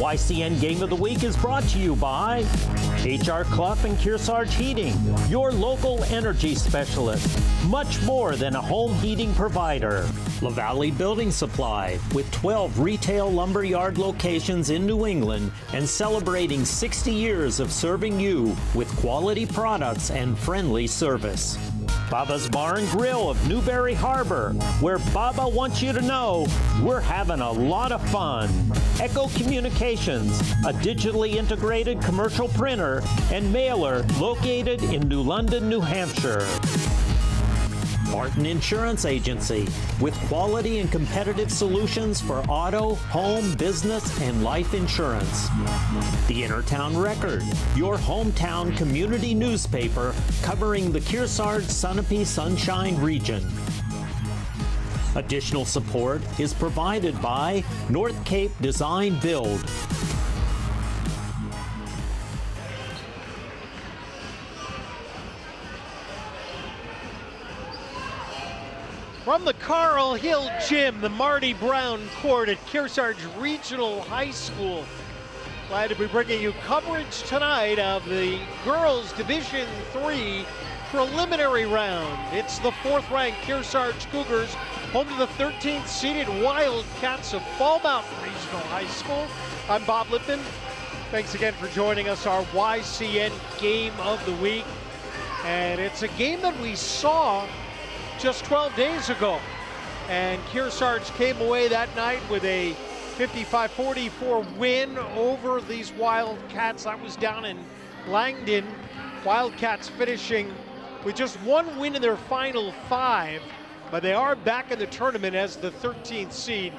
YCN Game of the Week is brought to you by HR Clough and Kearsarge Heating, your local energy specialist. Much more than a home heating provider. LaValle Building Supply, with 12 retail lumberyard locations in New England and celebrating 60 years of serving you with quality products and friendly service. Baba's Bar and Grill of Newberry Harbor, where Baba wants you to know we're having a lot of fun. Echo Communications, a digitally integrated commercial printer and mailer located in New London, New Hampshire. Barton Insurance Agency, with quality and competitive solutions for auto, home, business, and life insurance. The Intertown Record, your hometown community newspaper covering the Kearsarge, Sunapee, Sunshine region. Additional support is provided by North Cape Design Build. From the Carl Hill Gym, the Marty Brown Court at Kearsarge Regional High School. Glad to be bringing you coverage tonight of the Girls Division III preliminary round. It's the 4th-ranked Kearsarge Cougars, home to the 13th seeded Wildcats of Fall Mountain Regional High School. I'm Bob Lipton. Thanks again for joining us, our YCN Game of the Week. And it's a game that we saw just 12 days ago, and Kearsarge came away that night with a 55-44 win over these Wildcats. That was down in Langdon. Wildcats finishing with just one win in their final 5, but they are back in the tournament as the 13th seed.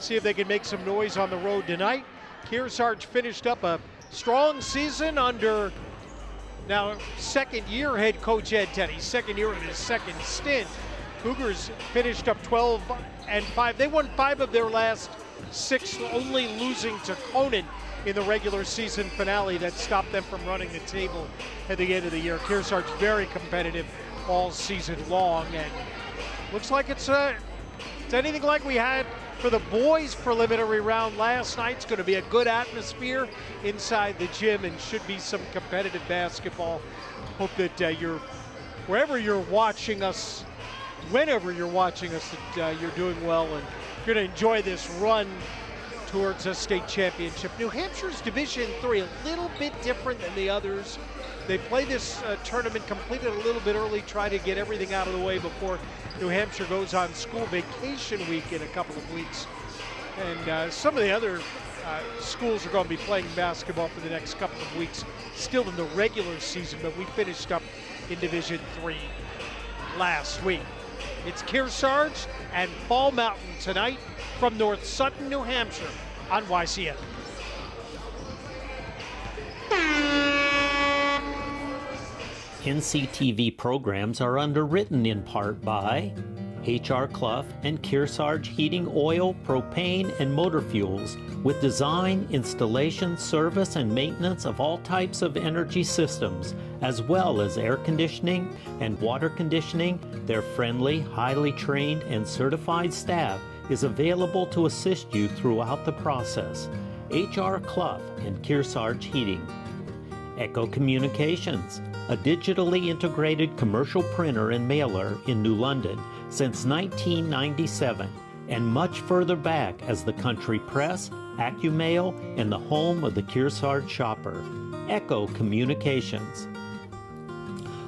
See if they can make some noise on the road tonight. Kearsarge finished up a strong season under now second-year head coach Ed Teddy, second year in his second stint. Cougars finished up 12-5. They won 5 of their last 6, only losing to Conan in the regular season finale that stopped them from running the table at the end of the year. Kearsarge very competitive all season long, and looks like it's anything like we had for the boys preliminary round last night. It's going to be a good atmosphere inside the gym and should be some competitive basketball. Hope that wherever you're watching us, whenever you're watching us, that you're doing well and you're going to enjoy this run towards a state championship. New Hampshire's Division III, a little bit different than the others. They play this tournament completed a little bit early, try to get everything out of the way before New Hampshire goes on school vacation week in a couple of weeks. And some of the other schools are going to be playing basketball for the next couple of weeks, still in the regular season, but we finished up in Division III last week. It's Kearsarge and Fall Mountain tonight from North Sutton, New Hampshire on YCN. NCTV programs are underwritten in part by HR Clough and Kearsarge Heating Oil, Propane, and Motor Fuels, with design, installation, service, and maintenance of all types of energy systems, as well as air conditioning and water conditioning. Their friendly, highly trained, and certified staff is available to assist you throughout the process. HR Clough and Kearsarge Heating. Echo Communications, a digitally integrated commercial printer and mailer in New London since 1997, and much further back as the Country Press, AccuMail, and the home of the Kearsarge shopper. Echo Communications.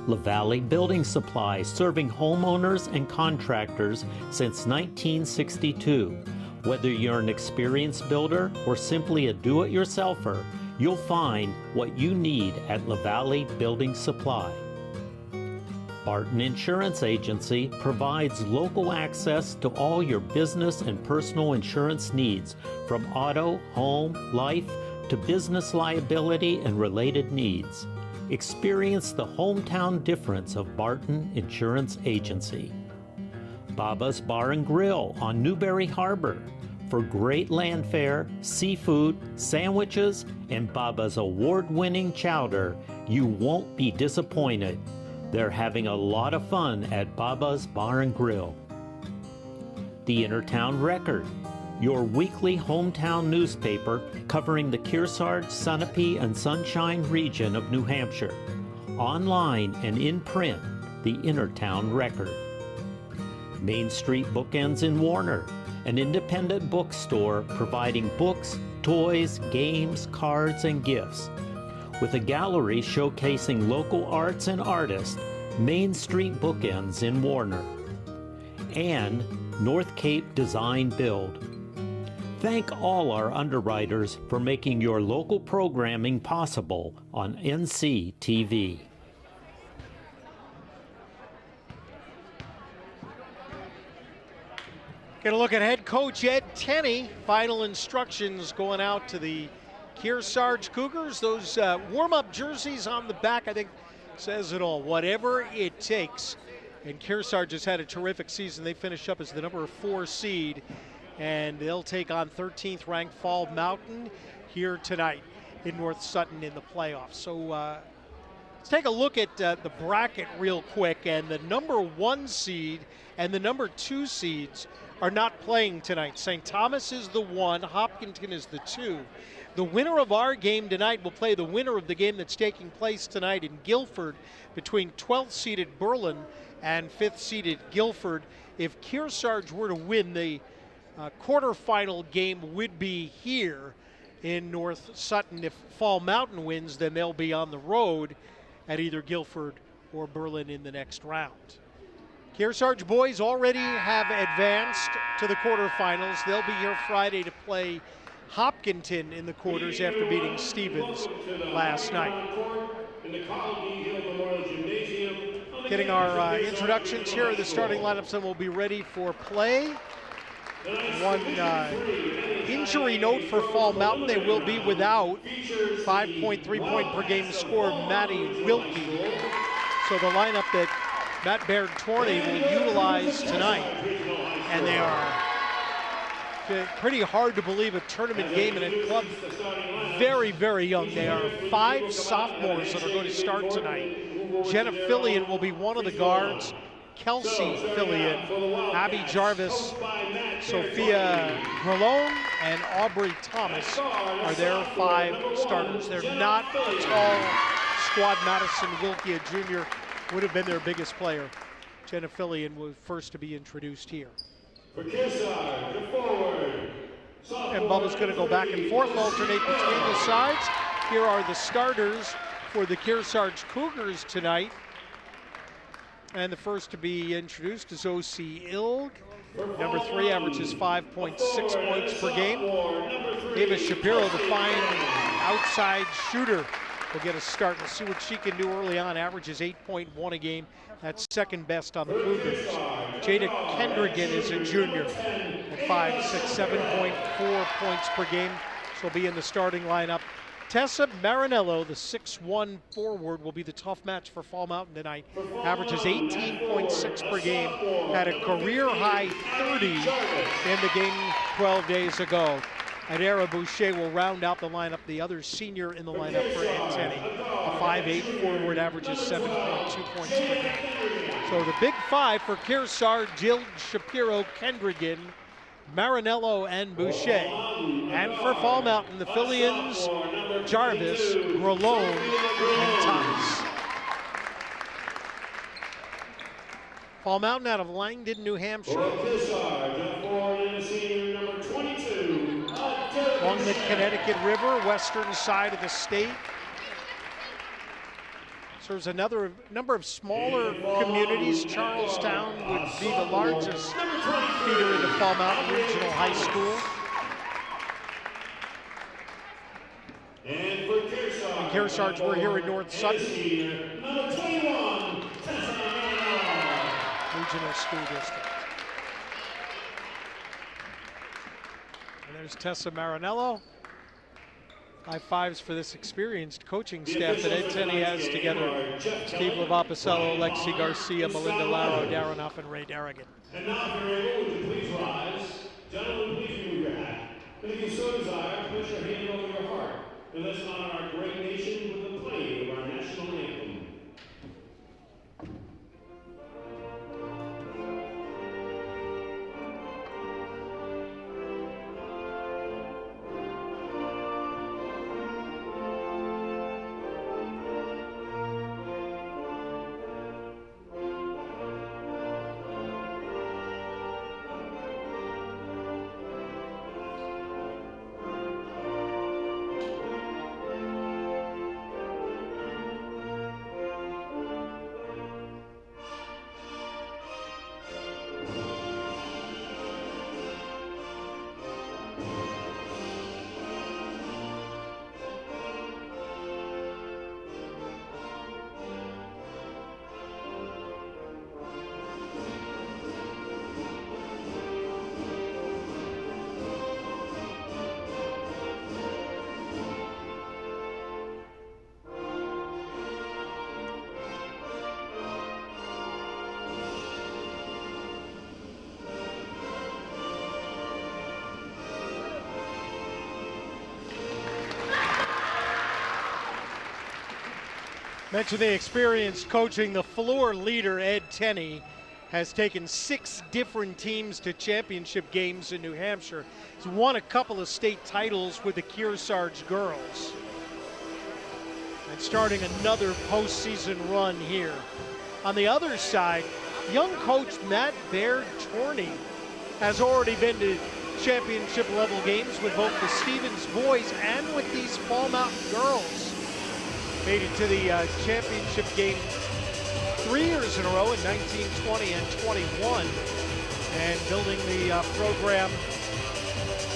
LaValle Building Supply, serving homeowners and contractors since 1962. Whether you're an experienced builder or simply a do-it-yourselfer, you'll find what you need at LaValle Building Supply. Barton Insurance Agency provides local access to all your business and personal insurance needs, from auto, home, life, to business liability and related needs. Experience the hometown difference of Barton Insurance Agency. Baba's Bar and Grill on Newberry Harbor, for great land fare, seafood, sandwiches, and Baba's award-winning chowder. You won't be disappointed. They're having a lot of fun at Baba's Bar and Grill. The Intertown Record, your weekly hometown newspaper covering the Kearsarge, Sunapee, and Sunshine region of New Hampshire. Online and in print, the Innertown Record. Main Street Bookends in Warner, an independent bookstore providing books, toys, games, cards, and gifts. With a gallery showcasing local arts and artists, Main Street Bookends in Warner. And North Cape Design Build. Thank all our underwriters for making your local programming possible on NC TV. Going to look at head coach Ed Tenney. Final instructions going out to the Kearsarge Cougars. Those warm-up jerseys on the back, I think, says it all. Whatever it takes. And Kearsarge has had a terrific season. They finish up as the number 4 seed. And they'll take on 13th ranked Fall Mountain here tonight in North Sutton in the playoffs. So let's take a look at the bracket real quick. And the number 1 seed and the number 2 seeds are not playing tonight. St. Thomas is the 1, Hopkinton is the 2. The winner of our game tonight will play the winner of the game that's taking place tonight in Guilford between 12th seeded Berlin and 5th seeded Guilford. If Kearsarge were to win, the quarterfinal game would be here in North Sutton. If Fall Mountain wins, then they'll be on the road at either Guilford or Berlin in the next round. Kearsarge boys already have advanced to the quarterfinals. They'll be here Friday to play Hopkinton in the quarters after beating Stevens last night. Getting our introductions here of the starting lineups, and we'll be ready for play. One injury note for Fall Mountain: they will be without 5.3 point per game scorer Matty Wilkie. So the lineup that Matt Baird-Torney will utilize tonight, and they are pretty hard to believe a tournament game in a club very, very young. There are 5 sophomores that are going to start tonight. Jenna Fillion will be one of the guards. Kelsey Fillion, Abby Jarvis, Sophia Grelone, and Aubrey Thomas are their 5 starters. They're not a tall squad. Madison Wilkie, a junior, would have been their biggest player. Jenna Fillion was first to be introduced here. And Bubba's going to go back and forth, alternate between the sides. Here are the starters for the Kearsarge Cougars tonight. And the first to be introduced is O.C. Ilg. Number 3 averages 5.6 points per game. Ava Shapiro, the fine outside shooter, will get a start. We'll see what she can do early on. Averages 8.1 a game. That's second best on the Cougars. Jada Kendrigan is a junior at 5'6", 7.4 points per game. She'll be in the starting lineup. Tessa Marinello, the 6'1" forward, will be the tough match for Fall Mountain tonight. Averages 18.6 per game. Had a career-high 30 in the game 12 days ago. Adara Boucher will round out the lineup, the other senior in the lineup for Ed Tenney. A 5'8" forward, averages 7.2 points per game. So the big 5 for Kearsarge: Jill Shapiro, Kendrigan, Marinello, and Boucher. And for Fall Mountain, the Fillions, Jarvis, Grelone, and Thomas. Fall Mountain out of Langdon, New Hampshire. Along the Connecticut River, western side of the state. Serves another number of smaller communities. Charlestown would be the largest feeder into Fall Mountain Regional High School. And Kearsarge, we're here in North Sutton Regional School District. And there's Tessa Marinello. High fives for this experienced coaching staff that Ed Tenney has together. Steve Lavapicello, Lexi Garcia, Melinda Laro, Darren Huff, and Ray Darrigan. And now, if you're able, would you please rise? Gentlemen, please remove your hat. And if you so desire, put your hand over your heart. And let's honor our great nation with the playing of our national anthem. Mention the experience coaching. The floor leader, Ed Tenney, has taken 6 different teams to championship games in New Hampshire. He's won a couple of state titles with the Kearsarge girls. And starting another postseason run here. On the other side, young coach Matt Baird-Torney has already been to championship level games with both the Stevens boys and with these Fall Mountain girls. Made it to the championship game 3 years in a row in 19, 20, and 21. And building the program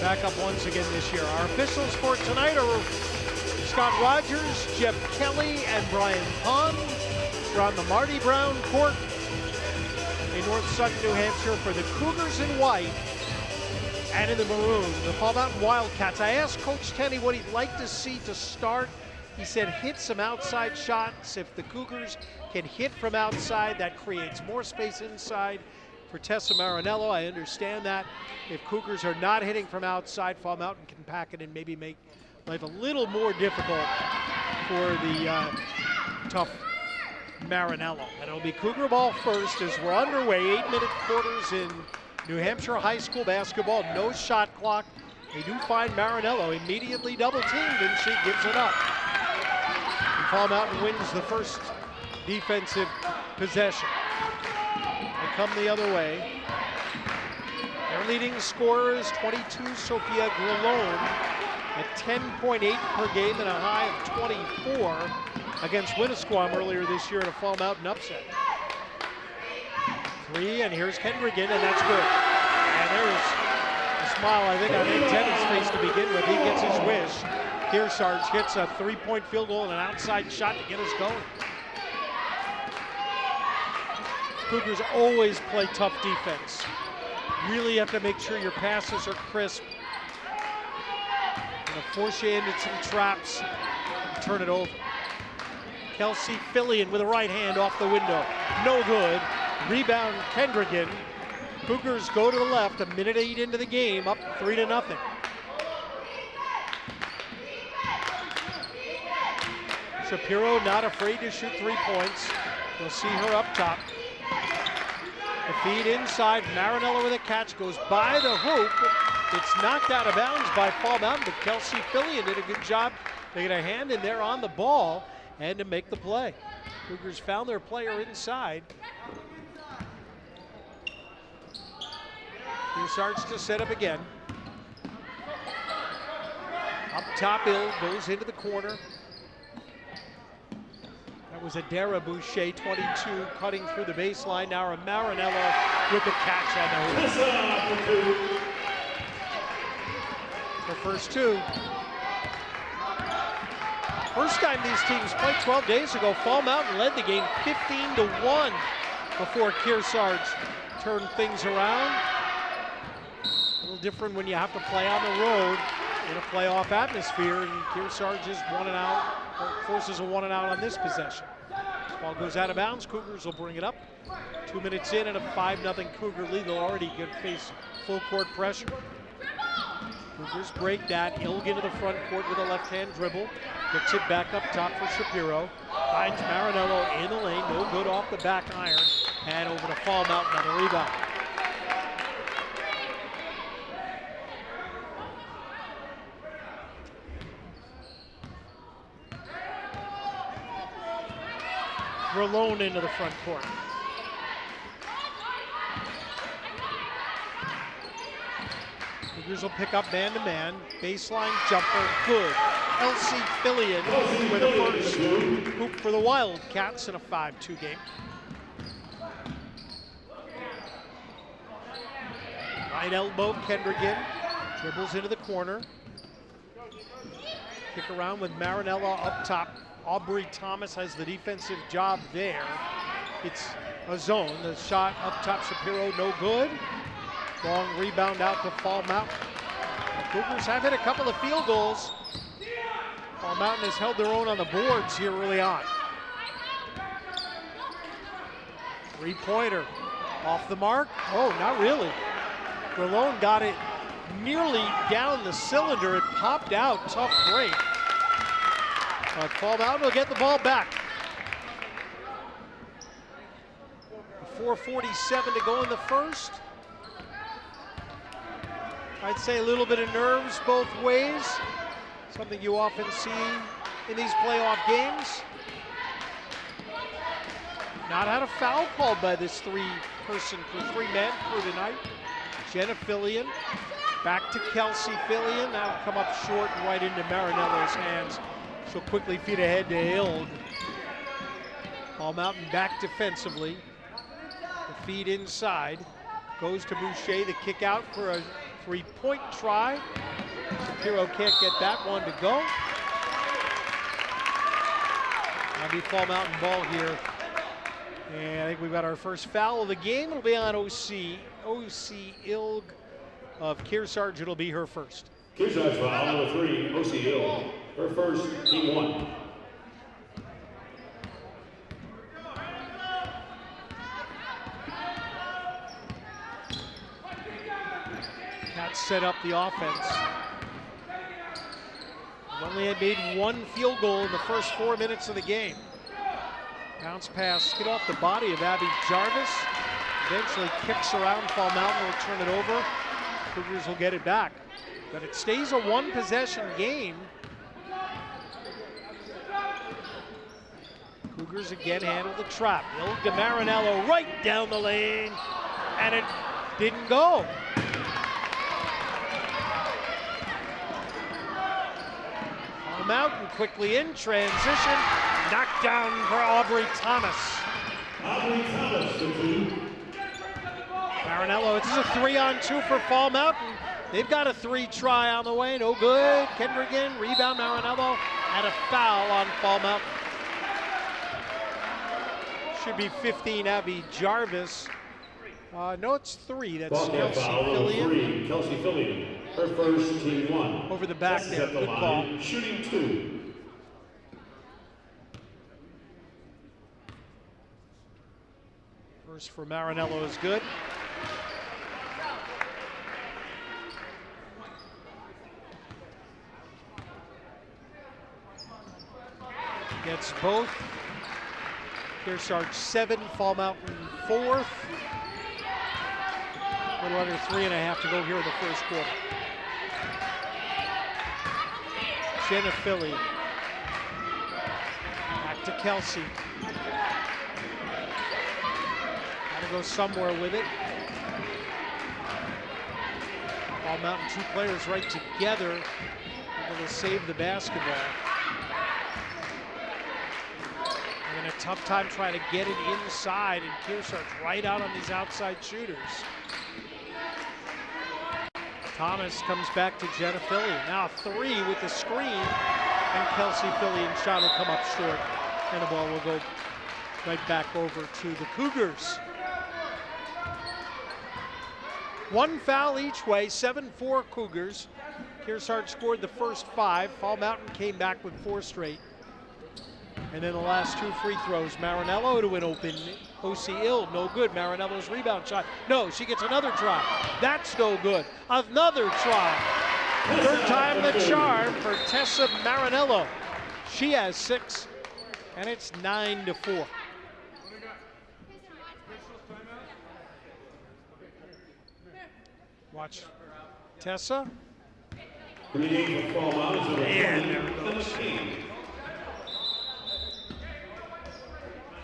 back up once again this year. Our officials for tonight are Scott Rogers, Jeff Kelly, and Brian Pond. We're on the Marty Brown court in North Sutton, New Hampshire for the Cougars in white and in the maroon, the Fall Mountain Wildcats. I asked Coach Tenney what he'd like to see to start. He said hit some outside shots. If the Cougars can hit from outside, that creates more space inside for Tessa Marinello. I understand that. If Cougars are not hitting from outside, Fall Mountain can pack it and maybe make life a little more difficult for the tough Marinello. And it'll be Cougar ball first as we're underway. 8-minute quarters in New Hampshire high school basketball. No shot clock. They do find Marinello immediately double teamed and she gives it up. And Fall Mountain wins the first defensive possession. They come the other way. Their leading scorer is 22, Sophia Grillone, at 10.8 per game and a high of 24 against Winnisquam earlier this year at a Fall Mountain upset. 3, and here's Kendrigan, and that's good. And there's a smile, I think, on Ed Tenney's face to begin with. He gets his wish. Kearsarge hits a 3-point field goal and an outside shot to get us going. Cougars always play tough defense. Really have to make sure your passes are crisp. Gonna force you into some traps and turn it over. Kelsey Fillion with a right hand off the window. No good. Rebound Kendrigan. Cougars go to the left, 1:08 into the game, up 3-0. Shapiro not afraid to shoot 3 points. We'll see her up top. The feed inside, Marinello with a catch, goes by the hoop. It's knocked out of bounds by Fall Mountain, but Kelsey Fillion did a good job to get a hand in there on the ball and to make the play. Cougars found their player inside. Kearsarge to set up again. Up top, Hill goes into the corner. That was Adara Boucher, 22, cutting through the baseline. Now Marinello with the catch on the hoop. Her first 2. First time these teams played 12 days ago, Fall Mountain led the game 15-1 before Kearsarge turned things around. A little different when you have to play on the road in a playoff atmosphere, and Kearsarge is 1 and out, or forces a 1 and out on this possession. Ball goes out of bounds. Cougars will bring it up. 2 minutes in and a 5-0 Cougar lead. They'll already face full court pressure. Cougars break that. Ilg into the front court with a left-hand dribble. Gets it back up top for Shapiro. Finds Marinello in the lane. No good off the back iron. And over to Fall Mountain on the rebound. Grillone into the front court. Cougars will pick up man-to-man. Baseline jumper, good. Kelsey Fillion with a first hoop for the Wildcats in a 5-2 game. Right elbow, Kendrigan. Dribbles into the corner. Kick around with Marinello up top. Aubrey Thomas has the defensive job there. It's a zone. The shot up top, Shapiro, no good. Long rebound out to Fall Mountain. The Cougars have hit a couple of field goals. Fall Mountain has held their own on the boards here early on. 3-pointer off the mark. Oh, not really. Grillone got it nearly down the cylinder. It popped out. Tough break. But Fall Mountain will get the ball back. 4:47 to go in the first. I'd say a little bit of nerves both ways. Something you often see in these playoff games. Not had a foul called by this three-man crew tonight. Jenna Fillion back to Kelsey Fillion. Now come up short and right into Marinello's hands. She'll quickly feed ahead to Ilg. Paul Mountain back defensively. The feed inside. Goes to Boucher, the kick out for a three-point try. Shapiro can't get that one to go. That'll be Fall Mountain ball here. And I think we've got our first foul of the game. It'll be on OC Ilg of Kearsarge. It'll be her first. Kearsarge foul number 3, OC Ilg. Her first, team 1. Cats set up the offense. Only had made one field goal in the first 4 minutes of the game. Bounce pass, get off the body of Abby Jarvis. Eventually kicks around, Fall Mountain will turn it over. Cougars will get it back. But it stays a one-possession game. Cougars again handle the trap. Ilga Marinello right down the lane, and it didn't go. Fall Mountain quickly in transition. Knocked down for Aubrey Thomas. Aubrey Thomas, the 2. Marinello, this is a 3-on-2 for Fall Mountain. They've got a 3 try on the way, no good. Kendrigan, rebound Marinello, and a foul on Fall Mountain. Should be 15, Abby Jarvis. No, it's 3, that's Kelsey Fillion. Kelsey Fillion, her first, team 1. Over the back there, good call. Shooting 2. First for Marinello is good. Gets both. Kearsarge 7, Fall Mountain 4th. A little under 3.5 to go here in the first quarter. Jenna Philly. Back to Kelsey. Gotta go somewhere with it. Fall Mountain, 2 players right together, able to save the basketball. Having a tough time trying to get it inside, and Kearsarge right out on these outside shooters. Thomas comes back to Jenna Fillion. Now 3 with the screen, and Kelsey Fillion's shot will come up short, and the ball will go right back over to the Cougars. 1 foul each way, 7-4 Cougars. Kearsarge scored the first 5. Fall Mountain came back with 4 straight. And then the last 2 free throws. Marinello to an open OC Ilg, no good. Marinello's rebound shot. No, she gets another try. That's no good. Another try. 3rd time the charm for Tessa Marinello. She has 6, and it's 9-4. Watch Tessa. And there it goes.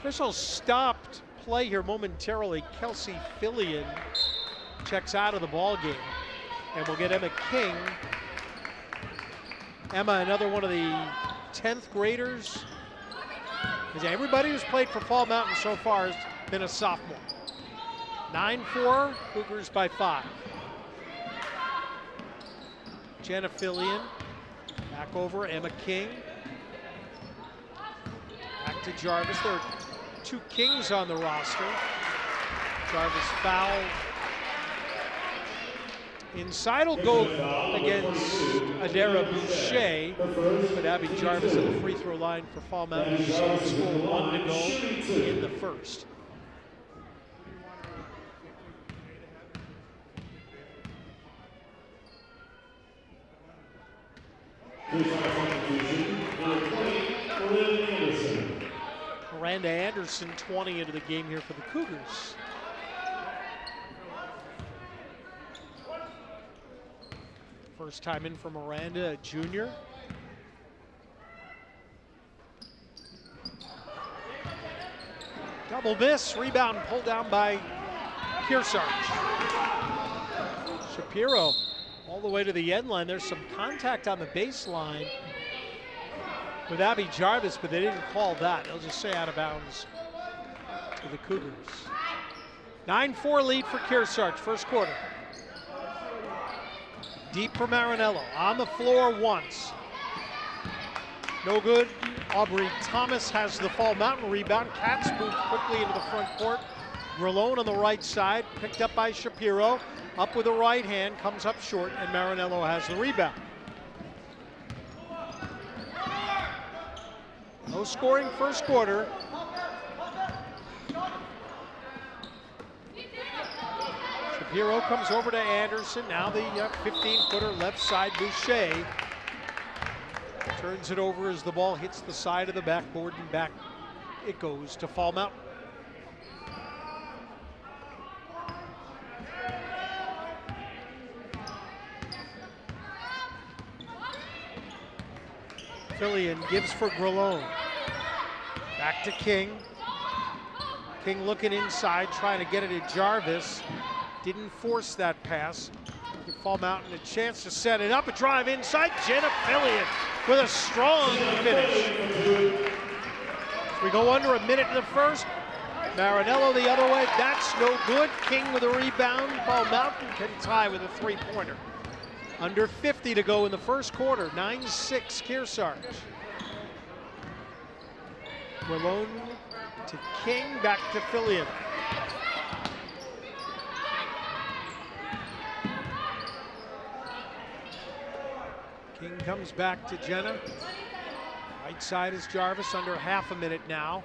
Officials stopped play here momentarily. Kelsey Fillion checks out of the ball game, and we'll get Emma King. Emma, another one of the 10th graders. Everybody who's played for Fall Mountain so far has been a sophomore. 9-4, Cougars by 5. Jenna Fillion, back over, Emma King. Back to Jarvis. There are 2 Kings on the roster. Jarvis fouled. Inside will go against Adara Boucher, but Abby Jarvis at the free throw line for Fall Mountain. She's scored 1 to go in the first. Miranda Anderson 20 into the game here for the Cougars. First time in for Miranda, a junior. Double miss, rebound pulled down by Kearsarge. Shapiro all the way to the end line. There's some contact on the baseline with Abby Jarvis, but they didn't call that. They'll just say out of bounds to the Cougars. 9-4 lead for Kearsarge, first quarter. Deep for Marinello, on the floor once. No good. Aubrey Thomas has the Fall Mountain rebound. Katz moved quickly into the front court. Grillone on the right side, picked up by Shapiro. Up with the right hand, comes up short, and Marinello has the rebound. No scoring first quarter. Shapiro comes over to Anderson. Now the 15-footer left side, Boucher. Turns it over as the ball hits the side of the backboard, and back it goes to Fall Mountain. Fillion gives for Grillone. Back to King. King looking inside, trying to get it to Jarvis. Didn't force that pass. Give Fall Mountain a chance to set it up. A drive inside. Jenna Fillion with a strong finish. We go under a minute in the first. Marinello the other way. That's no good. King with a rebound. Fall Mountain can tie with a three-pointer. Under 50 to go in the first quarter. 9-6 Kearsarge. Malone to King, back to Fillion. King comes back to Jenna. Right side is Jarvis, under half a minute now.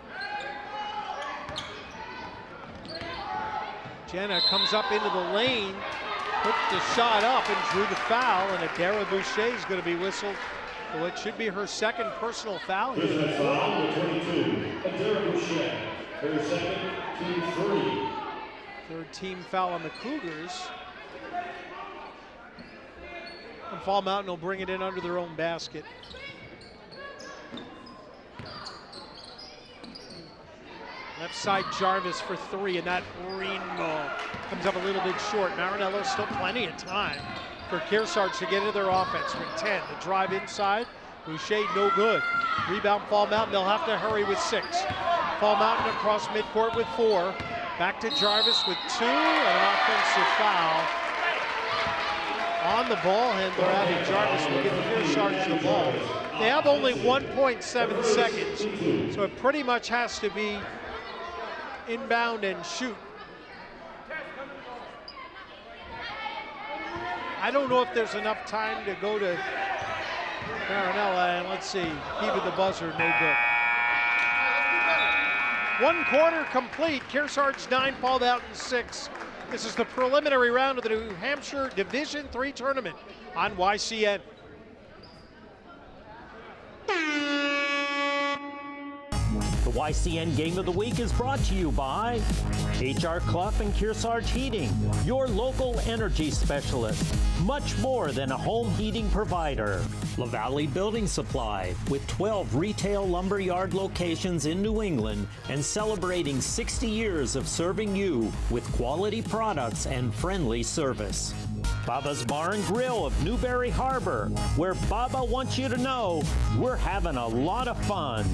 Jenna comes up into the lane, put the shot up and drew the foul, and Adara Boucher is going to be whistled for what should be her second personal foul here. Personal foul, number 22, Adara Boucher, her second, team 3. Third team foul on the Cougars. And Fall Mountain will bring it in under their own basket. Left side Jarvis for three, and that rainbow comes up a little bit short. Marinello still plenty of time for Kearsarge to get into their offense with 10. The drive inside, Boucher no good. Rebound Fall Mountain, they'll have to hurry with 6. Fall Mountain across midcourt with 4. Back to Jarvis with 2, and an offensive foul. On the ball handler, Abby Jarvis will give Kearsarge the ball. They have only 1.7 seconds, so it pretty much has to be inbound and shoot. I don't know if there's enough time to go to Marinello, and let's see, heave at the buzzer, no good. 1 quarter complete, Kearsarge 9, Fall Mountain 6. This is the preliminary round of the New Hampshire Division III tournament on YCN. The YCN Game of the Week is brought to you by HR Clough and Kearsarge Heating, your local energy specialist. Much more than a home heating provider. LaValle Building Supply, with 12 retail lumberyard locations in New England and celebrating 60 years of serving you with quality products and friendly service. Baba's Bar and Grill of Newberry Harbor, where Baba wants you to know we're having a lot of fun.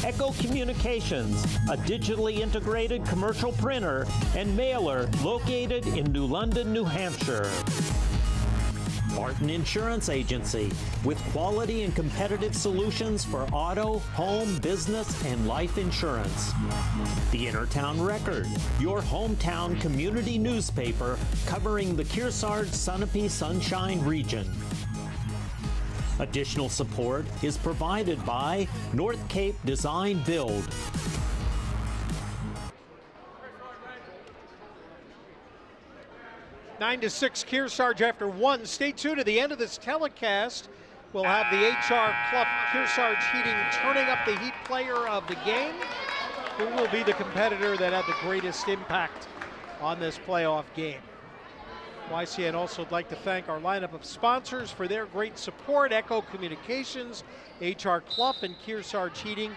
Echo Communications, a digitally integrated commercial printer and mailer located in New London, New Hampshire. Martin Insurance Agency, with quality and competitive solutions for auto, home, business, and life insurance. The Innertown Record, your hometown community newspaper covering the Kearsarge Sunapee Sunshine region. Additional support is provided by North Cape Design Build. 9-6 Kearsarge after 1. Stay tuned to the end of this telecast. We'll have the HR Clough Kearsarge Heating turning up the heat player of the game. who will be the competitor that had the greatest impact on this playoff game. YCN also would like to thank our lineup of sponsors for their great support: Echo Communications, HR Clough and Kearsarge Heating,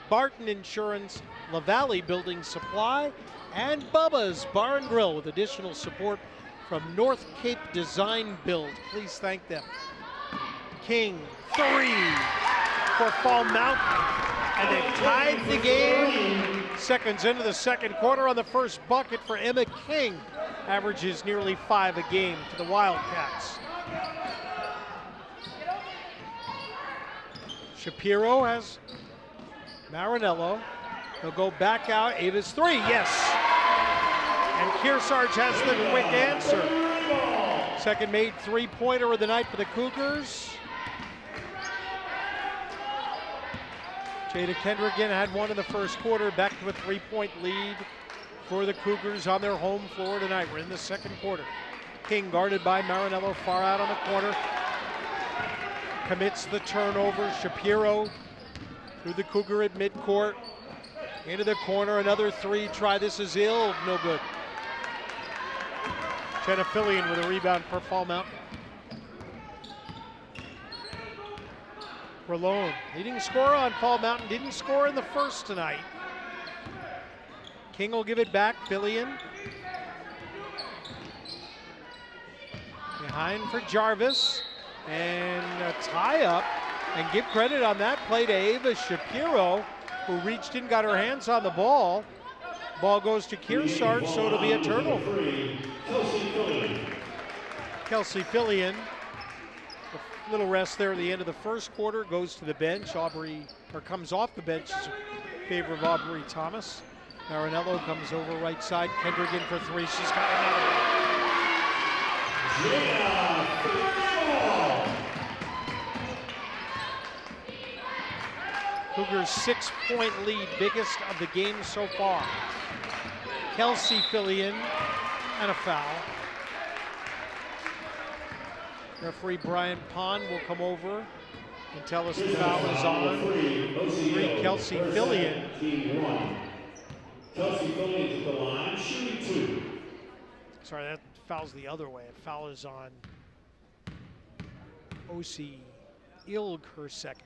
Barton Insurance, LaValle Building Supply, and Bubba's Bar and Grill with additional support from North Cape Design Build. Please thank them. King, 3 for Fall Mountain, and they've tied the game. Seconds into the second quarter on the first bucket for Emma King. Averages nearly 5 a game to the Wildcats. Shapiro has Marinello. He'll go back out. Ava's 3, yes. And Kearsarge has the quick answer. Second made three-pointer of the night for the Cougars. Jada Kendrigan had one in the first quarter, back to a 3-point lead for the Cougars on their home floor tonight. We're in the second quarter. King guarded by Marinello far out on the corner. Commits the turnover. Shapiro through the Cougar at midcourt. Into the corner, another 3 try. This is ill, no good. Jenna Fillion with a rebound for Fall Mountain. Rolone, leading scorer on Fall Mountain, didn't score in the first tonight. King will give it back, Fillion. Behind for Jarvis, and a tie up, and give credit on that play to Ava Shapiro, who reached in, got her hands on the ball. Ball goes to Kearsarge, so it'll be a turnover. Kelsey Fillion, a little rest there at the end of the first quarter, goes to the bench. Comes off the bench in favor of Aubrey Thomas. Marinello comes over right side. Kendrigan for 3. She's got another one. Cougars' 6-point lead, biggest of the game so far. Kelsey Fillion, and a foul. Referee Brian Pond will come over and tell us the foul is on. Referee Kelsey Fillion. Kelsey Fillion to the line, shooting 2. Sorry, that foul's the other way. A foul is on O.C. Ilg, her second.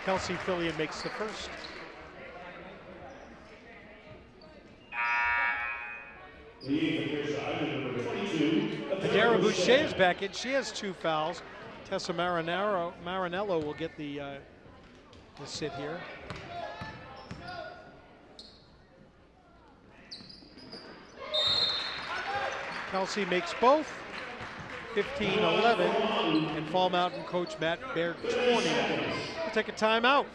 Kelsey Fillion makes the first. Adara Boucher is back in. She has 2 fouls. Tessa Marinello will get the sit here. Kelsey makes both. 15-11, and Fall Mountain coach Matt Baird 20. We'll take a timeout.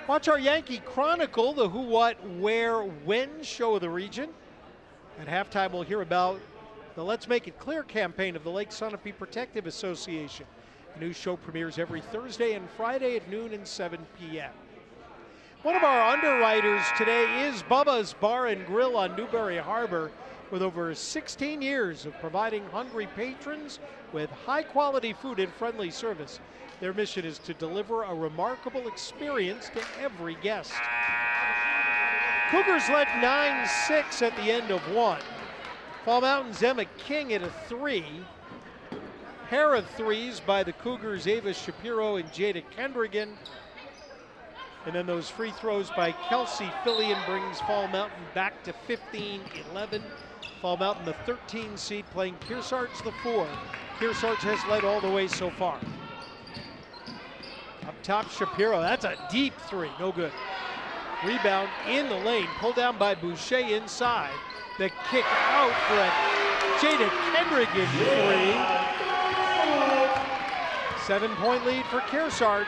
Watch our Yankee Chronicle, the who, what, where, when show of the region. At halftime, we'll hear about the Let's Make It Clear campaign of the Lake Sunapee Protective Association. The new show premieres every Thursday and Friday at noon and 7 p.m. One of our underwriters today is Bubba's Bar and Grill on Newberry Harbor, with over 16 years of providing hungry patrons with high-quality food and friendly service. Their mission is to deliver a remarkable experience to every guest. Cougars led 9-6 at the end of 1. Fall Mountain's Emma King at a 3. Pair of 3s by the Cougars, Ava Shapiro and Jada Kendrigan. And then those free throws by Kelsey Fillion brings Fall Mountain back to 15-11. Fall Mountain, the 13 seed, playing Kearsarge, the 4. Kearsarge has led all the way so far. Up top, Shapiro. That's a deep 3, no good. Rebound in the lane, pulled down by Boucher inside. The kick out for a Jada Kendrigan 3. 7-point lead for Kearsarge.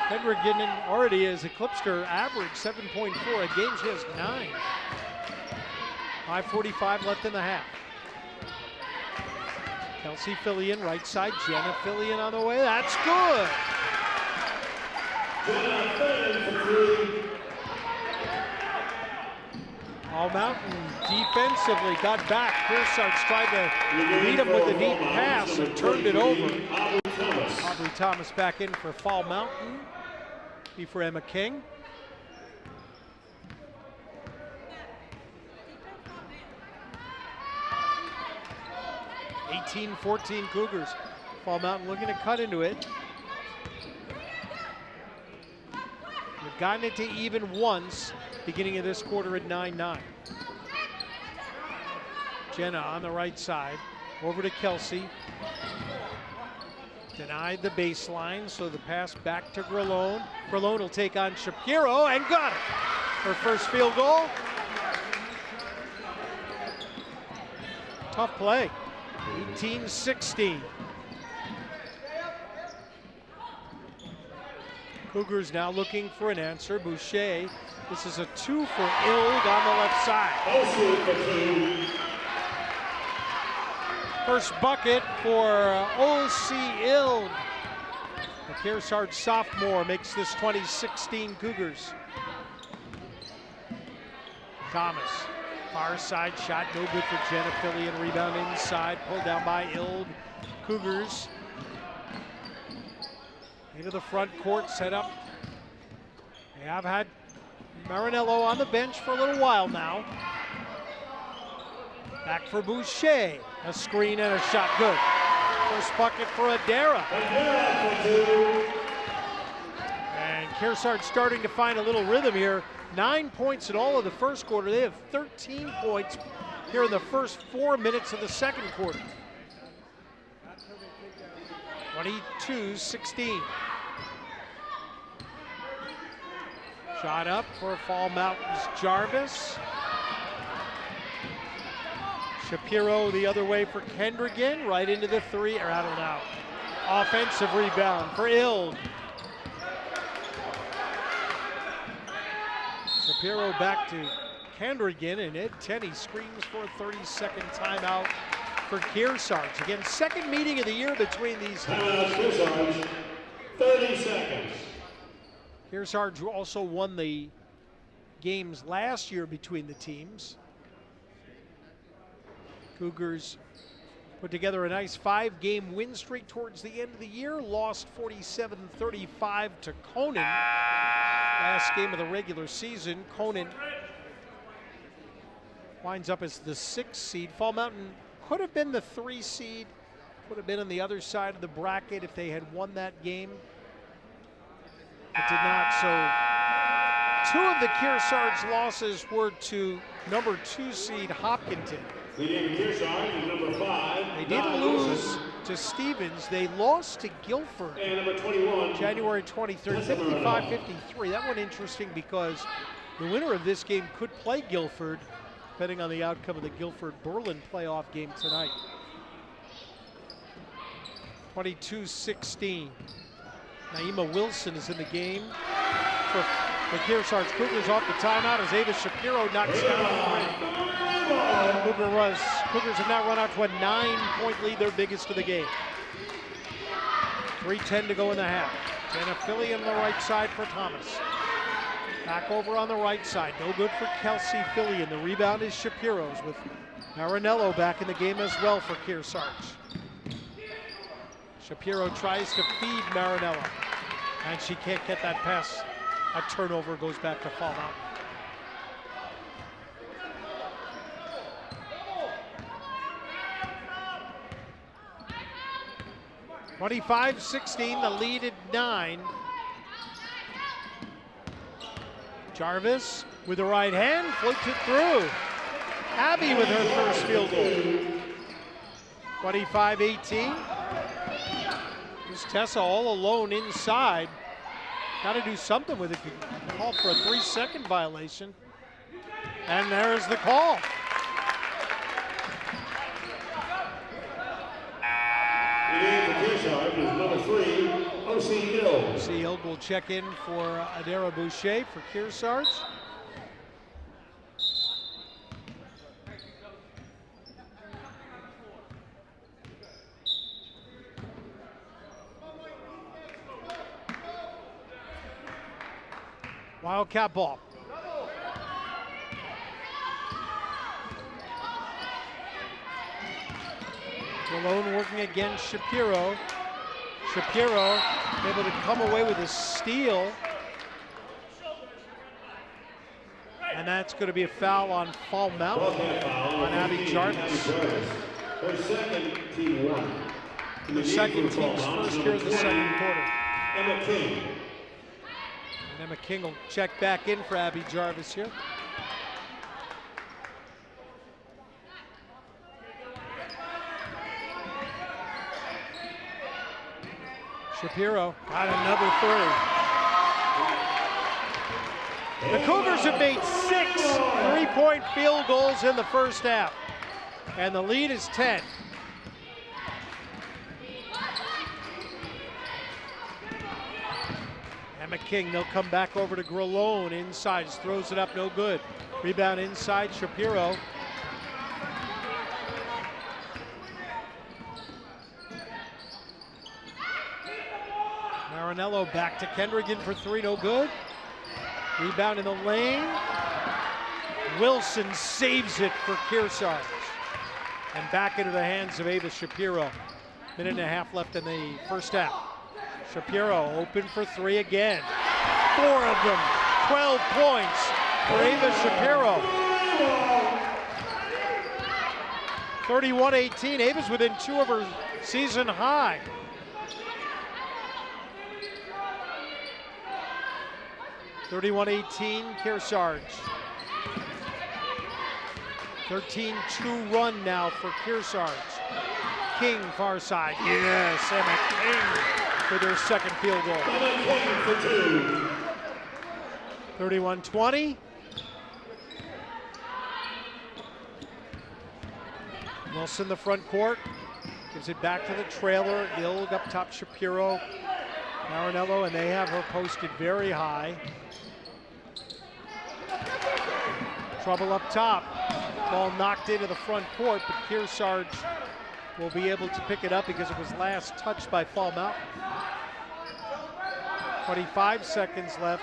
Kendrigan already has eclipsed her average, 7.4 a game. She has 9. 5:45 left in the half. Kelsey Fillion, right side. Jenna Fillion on the way. That's good. All Mountain defensively got back. Kearsarge tried to lead him with a deep pass and turned it over. Aubrey Thomas back in for Fall Mountain. for Emma King. (18-14) Cougars. Fall Mountain looking to cut into it. We've gotten it to even once, beginning of this quarter at 9-9. Jenna on the right side, over to Kelsey. Denied the baseline, so the pass back to Grillone. Grillone will take on Shapiro and got it. Her first field goal. Tough play. 18-16. Cougars now looking for an answer. Boucher. This is a 2 for Ilg on the left side. First bucket for O.C. Ilg. The Kearsarge sophomore makes this 2016 Cougars. Thomas, far side shot, no good for Jenna Fillion. Rebound inside, pulled down by Ilg. Cougars into the front court, set up. They have had Marinello on the bench for a little while now. Back for Boucher. A screen and a shot, good. First bucket for Adara. And Kearsarge starting to find a little rhythm here. 9 points in all of the first quarter. They have 13 points here in the first 4 minutes of the second quarter. 22-16. Shot up for Fall Mountain's Jarvis. Shapiro the other way for Kendrigan, right into the three, or out and out. Offensive rebound for Ilg. Shapiro back to Kendrigan, and Ed Tenney screams for a 30-second timeout for Kearsarge. Again, second meeting of the year between these teams. Kearsarge, 30 seconds. Kearsarge also won the games last year between the teams. Cougars put together a nice 5-game win streak towards the end of the year. Lost 47-35 to Conan. Last game of the regular season. Conan winds up as the 6th seed. Fall Mountain could have been the 3 seed. Would have been on the other side of the bracket if they had won that game. It did not. So 2 of the Kearsarge losses were to number 2 seed Hopkinton. Leading Kearsarge is number 5. They didn't lose to Stevens. They lost to Guilford. And number 21. January 23rd, 55-53. That one interesting because the winner of this game could play Guilford, depending on the outcome of the Guilford-Berlin playoff game tonight. 22-16. Naima Wilson is in the game for the Kearsarge Cougars. Off the timeout as Ava Shapiro knocks down 3. Cougars have now run out to a 9-point lead, their biggest of the game. 3:10 to go in the half. Jenna Fillion on the right side for Thomas. Back over on the right side, no good for Kelsey Fillion. The rebound is Shapiro's with Marinello back in the game as well for Kearsarge. Shapiro tries to feed Marinello, and she can't get that pass. A turnover goes back to Fall Mountain. (25-16), the lead at 9. Jarvis with the right hand, flips it through. Abby with her first field goal. 25-18. There's Tessa all alone inside. Got to do something with it. Call for a 3-second violation. And there's the call. Kearsarge is number 3, O.C. Ilg. O.C. Ilg will check in for Adara Boucher for Kearsarge. Wildcat ball. Malone working against Shapiro. Shapiro able to come away with a steal. And that's going to be a foul on Fall Mountain on Abby Jarvis. Her second, team one. The second team's first here in the second quarter. Emma King. And Emma King will check back in for Abby Jarvis here. Shapiro got another three. The Cougars have made 6 3-point field goals in the first half, and the lead is 10. Emma King, they'll come back over to Grillone inside, just throws it up, no good. Rebound inside, Shapiro. Marinello back to Kendrigan for three, no good. Rebound in the lane. Wilson saves it for Kearsarge. And back into the hands of Ava Shapiro. Minute and a half left in the first half. Shapiro open for three again. 4 of them, 12 points for Ava Shapiro. 31-18, Ava's within 2 of her season high. Kearsarge. 13-2 run now for Kearsarge. King far side. Yes, Emma King for their second field goal. 31-20. Wilson the front court. Gives it back to the trailer. Ilg up top, Shapiro. Marinello, and they have her posted very high. Trouble up top. Ball knocked into the front court, but Kearsarge will be able to pick it up because it was last touched by Fall Mountain. 25 seconds left.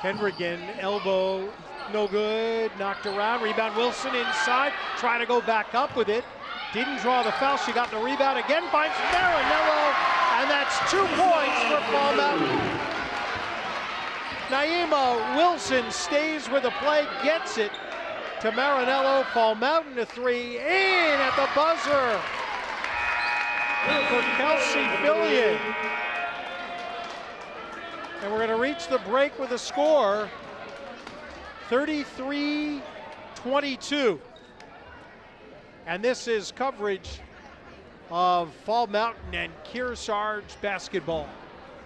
Kendrigan, elbow, no good, knocked around. Rebound Wilson inside, trying to go back up with it. Didn't draw the foul, she got the rebound again, finds Marinello, and that's 2 points for Fall Mountain. Naima Wilson stays with the play, gets it to Marinello. Fall Mountain to three, in at the buzzer for Kelsey Fillion. And we're going to reach the break with a score, 33-22. And this is coverage of Fall Mountain and Kearsarge basketball,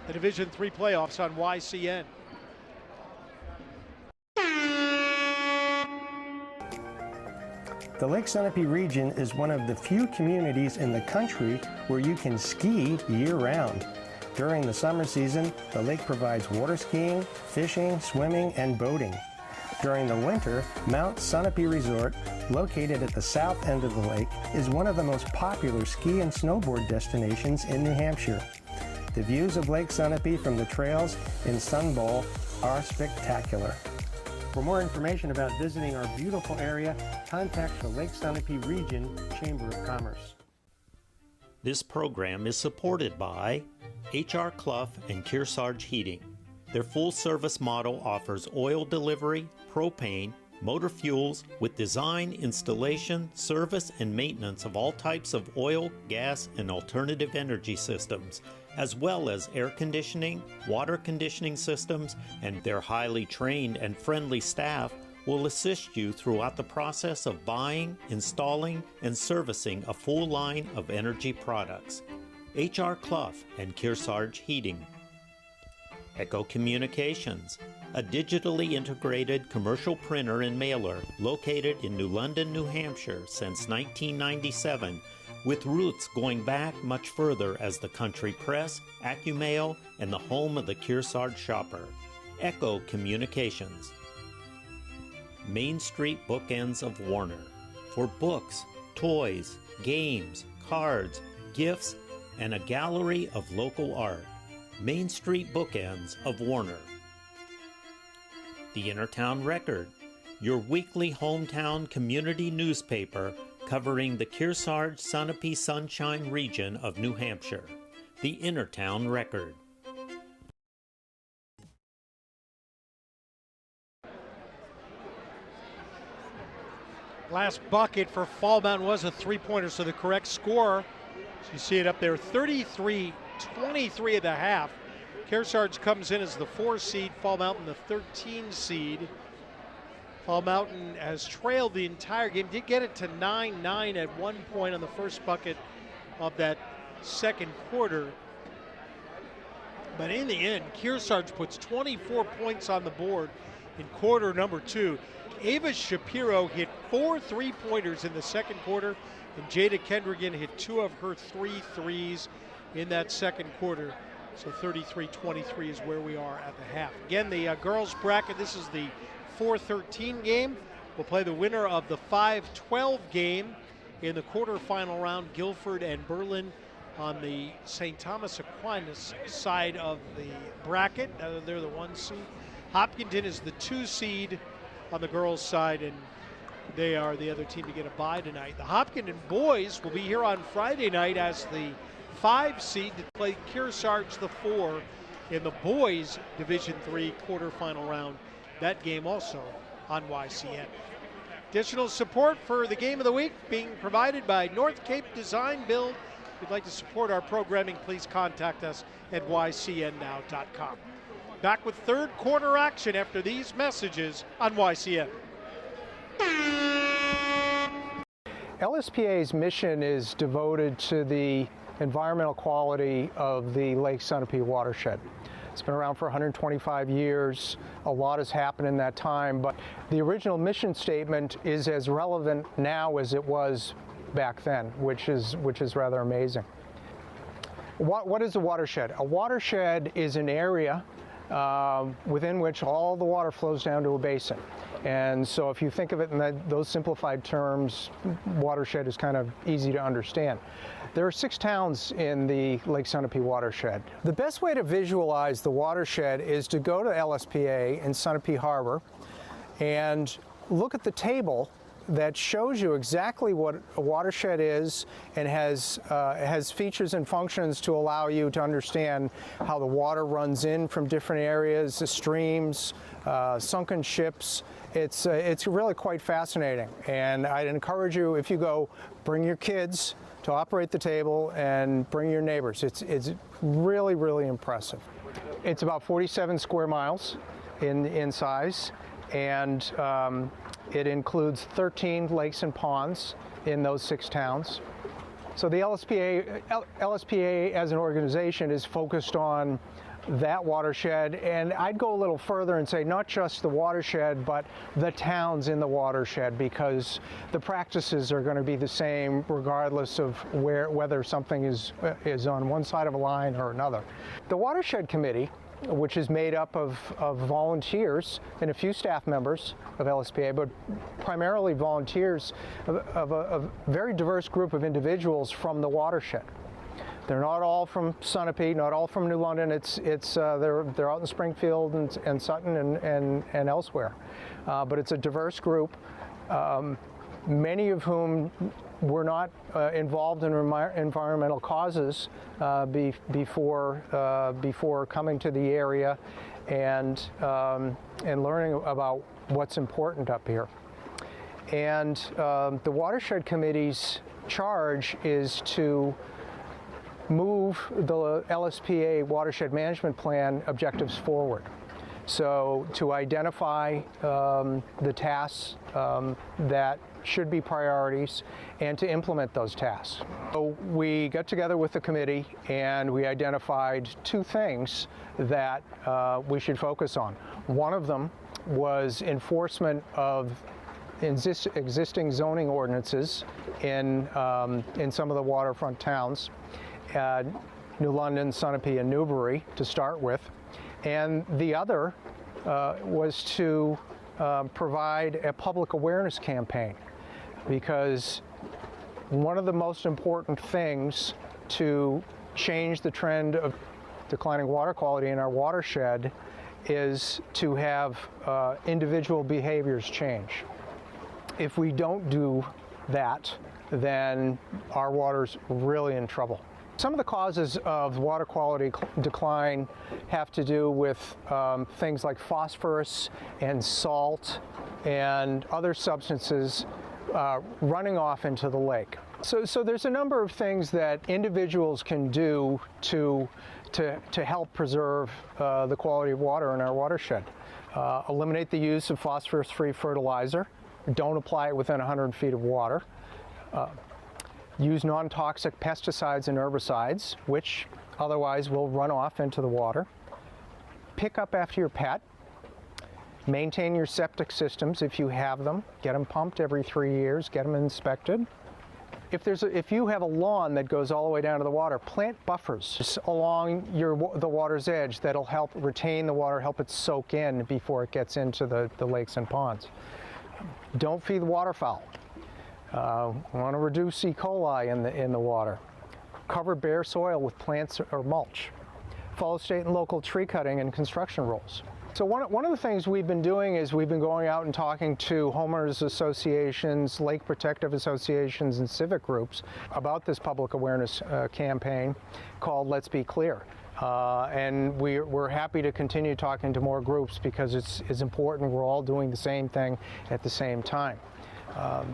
the Division III playoffs on YCN. The Lake Sunapee region is one of the few communities in the country where you can ski year-round. During the summer season, the lake provides water skiing, fishing, swimming, and boating. During the winter, Mount Sunapee Resort, located at the south end of the lake, is one of the most popular ski and snowboard destinations in New Hampshire. The views of Lake Sunapee from the trails in Sun Bowl are spectacular. For more information about visiting our beautiful area, contact the Lake Sunapee Region Chamber of Commerce. This program is supported by H.R. Clough and Kearsarge Heating. Their full-service model offers oil delivery, propane, motor fuels with design, installation, service, and maintenance of all types of oil, gas, and alternative energy systems, as well as air conditioning, water conditioning systems, and their highly trained and friendly staff will assist you throughout the process of buying, installing, and servicing a full line of energy products. H.R. Clough and Kearsarge Heating. Echo Communications, a digitally integrated commercial printer and mailer located in New London, New Hampshire since 1997, with roots going back much further as the country press, AccuMail, and the home of the Kearsarge shopper. Echo Communications. Main Street Bookends of Warner. For books, toys, games, cards, gifts, and a gallery of local art. Main Street Bookends of Warner. The Innertown Record, your weekly hometown community newspaper covering the Kearsarge Sunapee Sunshine region of New Hampshire. The Innertown Record. Last bucket for Fall Mountain was a three-pointer, so the correct score, so you see it up there, 33-23 at the half. Kearsarge comes in as the 4 seed, Fall Mountain the 13 seed. Fall Mountain has trailed the entire game, did get it to 9-9 at one point on the first bucket of that second quarter. But in the end, Kearsarge puts 24 points on the board in quarter number 2. Ava Shapiro hit 4 3-pointers in the second quarter, and Jada Kendrigan hit 2 of her 3 threes in that second quarter. So 33-23 is where we are at the half. Again, the girls bracket, this is the 4-13 game. We'll play the winner of the 5-12 game in the quarterfinal round, Guilford and Berlin on the St. Thomas Aquinas side of the bracket. They're the 1 seed. Hopkinton is the 2 seed on the girls' side, and they are the other team to get a bye tonight. The Hopkinton boys will be here on Friday night as the 5 seed to play Kearsarge the 4 in the boys Division III quarterfinal round. That game also on YCN. Additional support for the game of the week being provided by North Cape Design Build. If you'd like to support our programming, please contact us at ycnnow.com. Back with third quarter action after these messages on YCN. LSPA's mission is devoted to the environmental quality of the Lake Sunapee watershed. It's been around for 125 years. A lot has happened in that time, but the original mission statement is as relevant now as it was back then, which is rather amazing. What is a watershed? A watershed is an area within which all the water flows down to a basin. And so if you think of it in those simplified terms, watershed is kind of easy to understand. There are 6 towns in the Lake Sunapee watershed. The best way to visualize the watershed is to go to LSPA in Sunapee Harbor and look at the table that shows you exactly what a watershed is and has features and functions to allow you to understand how the water runs in from different areas, the streams, sunken ships. It's really quite fascinating, and I'd encourage you, if you go, bring your kids to operate the table and bring your neighbors. It's really, really impressive. It's about 47 square miles in size, and it includes 13 lakes and ponds in those 6 towns. So the LSPA as an organization is focused on that watershed, and I'd go a little further and say not just the watershed, but the towns in the watershed, because the practices are going to be the same regardless of whether something is on one side of a line or another. The Watershed Committee, which is made up of volunteers and a few staff members of LSPA, but primarily volunteers of a very diverse group of individuals from the watershed. They're not all from Sunapee, not all from New London. They're out in Springfield and Sutton and elsewhere, but it's a diverse group. Many of whom were not involved in environmental causes before coming to the area and learning about what's important up here. And the Watershed Committee's charge is to move the LSPA Watershed Management Plan objectives forward. So to identify the tasks that should be priorities and to implement those tasks. So we got together with the committee and we identified 2 things that we should focus on. One of them was enforcement of existing zoning ordinances in some of the waterfront towns, New London, Sunapee, and Newbury to start with. And the other was to provide a public awareness campaign, because one of the most important things to change the trend of declining water quality in our watershed is to have individual behaviors change. If we don't do that, then our water's really in trouble. Some of the causes of water quality decline have to do with things like phosphorus and salt and other substances running off into the lake. So there's a number of things that individuals can do to help preserve the quality of water in our watershed. Eliminate the use of phosphorus-free fertilizer. Don't apply it within 100 feet of water. Use non-toxic pesticides and herbicides, which otherwise will run off into the water. Pick up after your pet. Maintain your septic systems if you have them. Get them pumped every 3 years. Get them inspected. If you have a lawn that goes all the way down to the water, plant buffers along the water's edge that'll help retain the water, help it soak in before it gets into the lakes and ponds. Don't feed the waterfowl. Want to reduce E. coli in the water. Cover bare soil with plants or mulch. Follow state and local tree cutting and construction rules. So one of the things we've been doing is we've been going out and talking to homeowners associations, lake protective associations, and civic groups about this public awareness campaign called Let's Be Clear. And we're happy to continue talking to more groups because it's important we're all doing the same thing at the same time.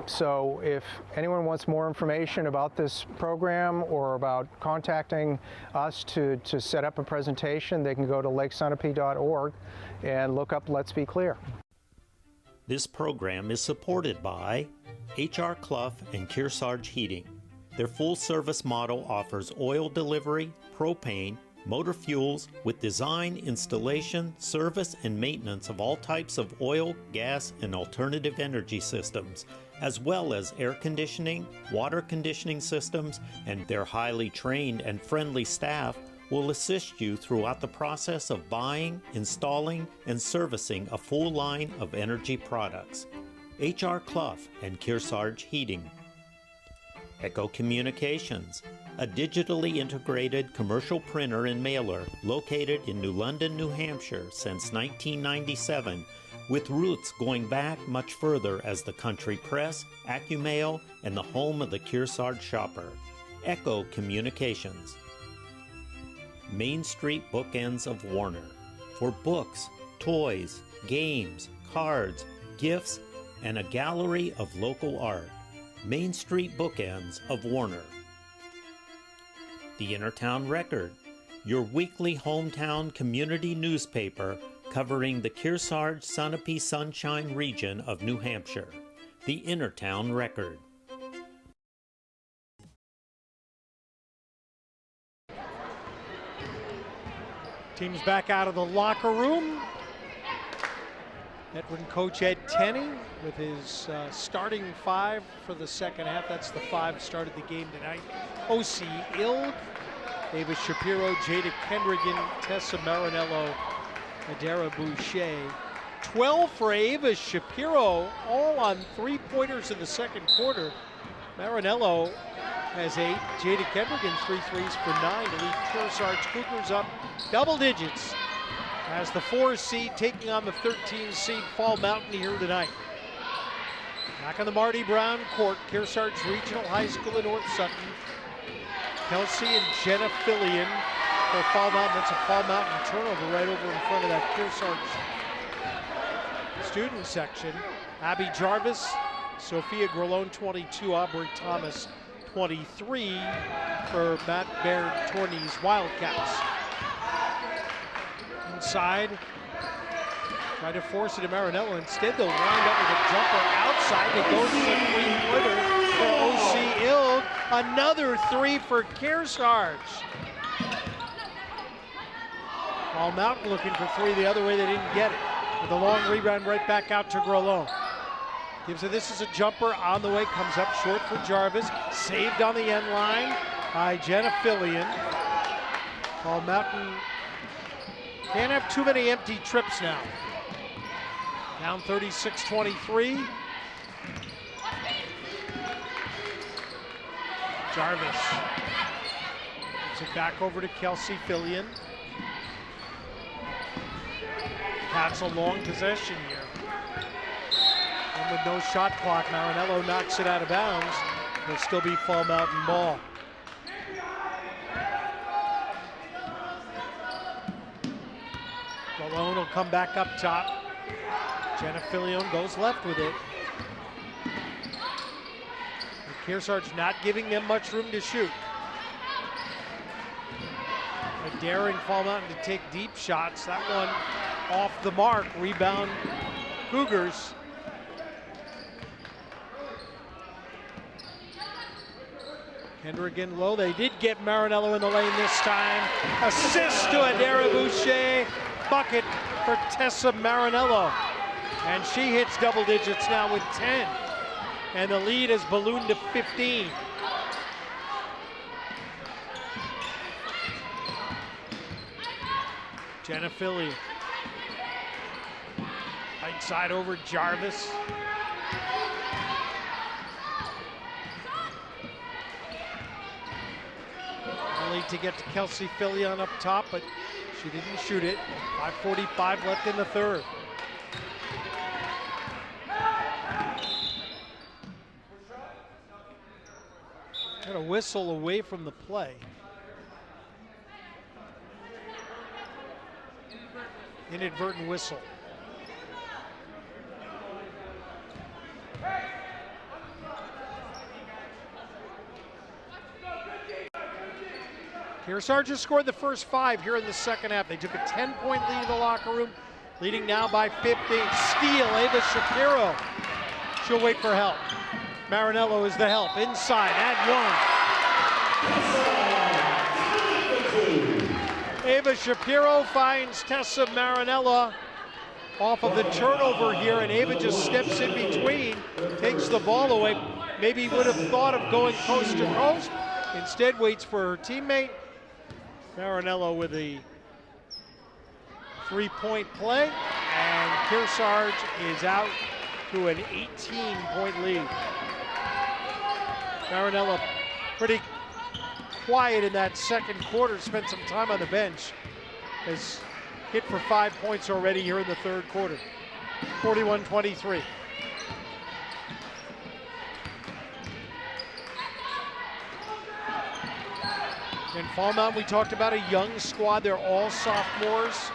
So if anyone wants more information about this program or about contacting us to set up a presentation, they can go to lakesunapee.org and look up Let's Be Clear. This program is supported by H.R. Clough and Kearsarge Heating. Their full-service model offers oil delivery, propane, motor fuels with design, installation, service, and maintenance of all types of oil, gas, and alternative energy systems, as well as air conditioning, water conditioning systems, and their highly trained and friendly staff will assist you throughout the process of buying, installing, and servicing a full line of energy products. H.R. Clough and Kearsarge Heating. Echo Communications, a digitally integrated commercial printer and mailer located in New London, New Hampshire since 1997, with roots going back much further as the country press, AccuMail, and the home of the Kearsarge shopper. Echo Communications. Main Street Bookends of Warner, for books, toys, games, cards, gifts, and a gallery of local art. Main Street Bookends of Warner. The Innertown Record, your weekly hometown community newspaper covering the Kearsarge Sunapee Sunshine region of New Hampshire. The Innertown Record. Team's back out of the locker room. Veteran coach Ed Tenney with his starting five for the second half. That's the five started the game tonight. O.C. Ilg, Davis Shapiro, Jada Kendrigan, Tessa Marinello, Adara Boucher. 12 for Ava Shapiro, all on three-pointers in the second quarter. Marinello has 8. Jada Kendrigan 3 threes for 9 to lead Kearsarge Cougars up double digits as the 4 seed taking on the 13 seed Fall Mountain here tonight. Back on the Marty Brown court, Kearsarge Regional High School in North Sutton. Kelsey and Jenna Fillion for Fall Mountain. That's a Fall Mountain turnover right over in front of that Kearsarge student section. Abby Jarvis, Sophia Grolone 22, Aubrey Thomas 23 for Matt Baird Torney's Wildcats. Inside, try to force it to Marinello. Instead, they'll wind up with a jumper outside. It goes to the three-pointer for O.C. Ilg. Another 3 for Kearsarge. Fall Mountain looking for 3 the other way. They didn't get it. With a long rebound right back out to Grolone. Gives it, this is a jumper on the way, comes up short for Jarvis. Saved on the end line by Jenna Fillion. Fall Mountain can't have too many empty trips now. Down 36-23. Jarvis gives it back over to Kelsey Fillion. Cats a long possession here. And with no shot clock, Marinello knocks it out of bounds. It'll still be Fall Mountain ball. Malone will come back up top. Jenna Fillion goes left with it. Kearsarge not giving them much room to shoot. A daring Fall Mountain to take deep shots. That one off the mark. Rebound Cougars. Kendrick in low. They did get Marinello in the lane this time. Assist to Adara Boucher. Bucket for Tessa Marinello. And she hits double digits now with 10. And the lead has ballooned to 15. Jenna Philly. Right side over Jarvis. Only to get to Kelsey Fillion up top, but she didn't shoot it. 5:45 left in the third. Got a whistle away from the play. Inadvertent whistle. Kearsarge has scored the first 5 here in the second half. They took a 10-point lead in the locker room, leading now by 15. Steal, Ava Shapiro. She'll wait for help. Marinello is the help. Inside, at one. Ava Shapiro finds Tessa Marinello off of the turnover here, and Ava just steps in between, takes the ball away. Maybe would have thought of going coast to coast. Instead waits for her teammate. Marinello with a 3-point play, and Kearsarge is out to an 18-point lead. Marinello pretty quiet in that second quarter, spent some time on the bench. Has hit for 5 points already here in the third quarter. 41-23. In Fall Mountain, we talked about a young squad. They're all sophomores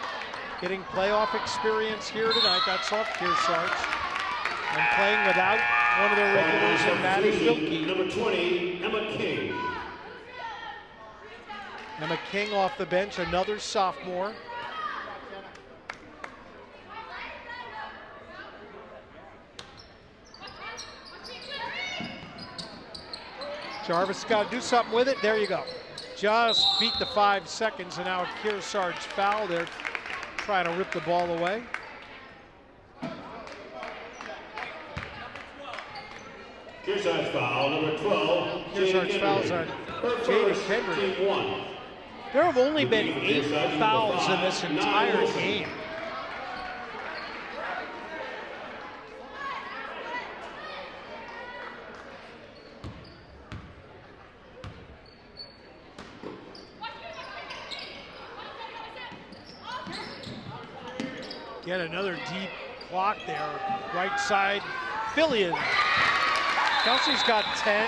getting playoff experience here tonight. That's off Kearsarge. And playing without one of their regulars in Maddie Wilkie. Number 20, Emma King. Emma King off the bench, another sophomore. Jarvis got to do something with it. There you go. Just beat the 5 seconds, and now a Kearsarge foul. They're trying to rip the ball away. Kearsarge foul, number 12. Kearsarge fouls on Jada Kendrick. There have only been 8 fouls in this entire game. Get another deep clock there. Right side, Fillion. Kelsey's got 10.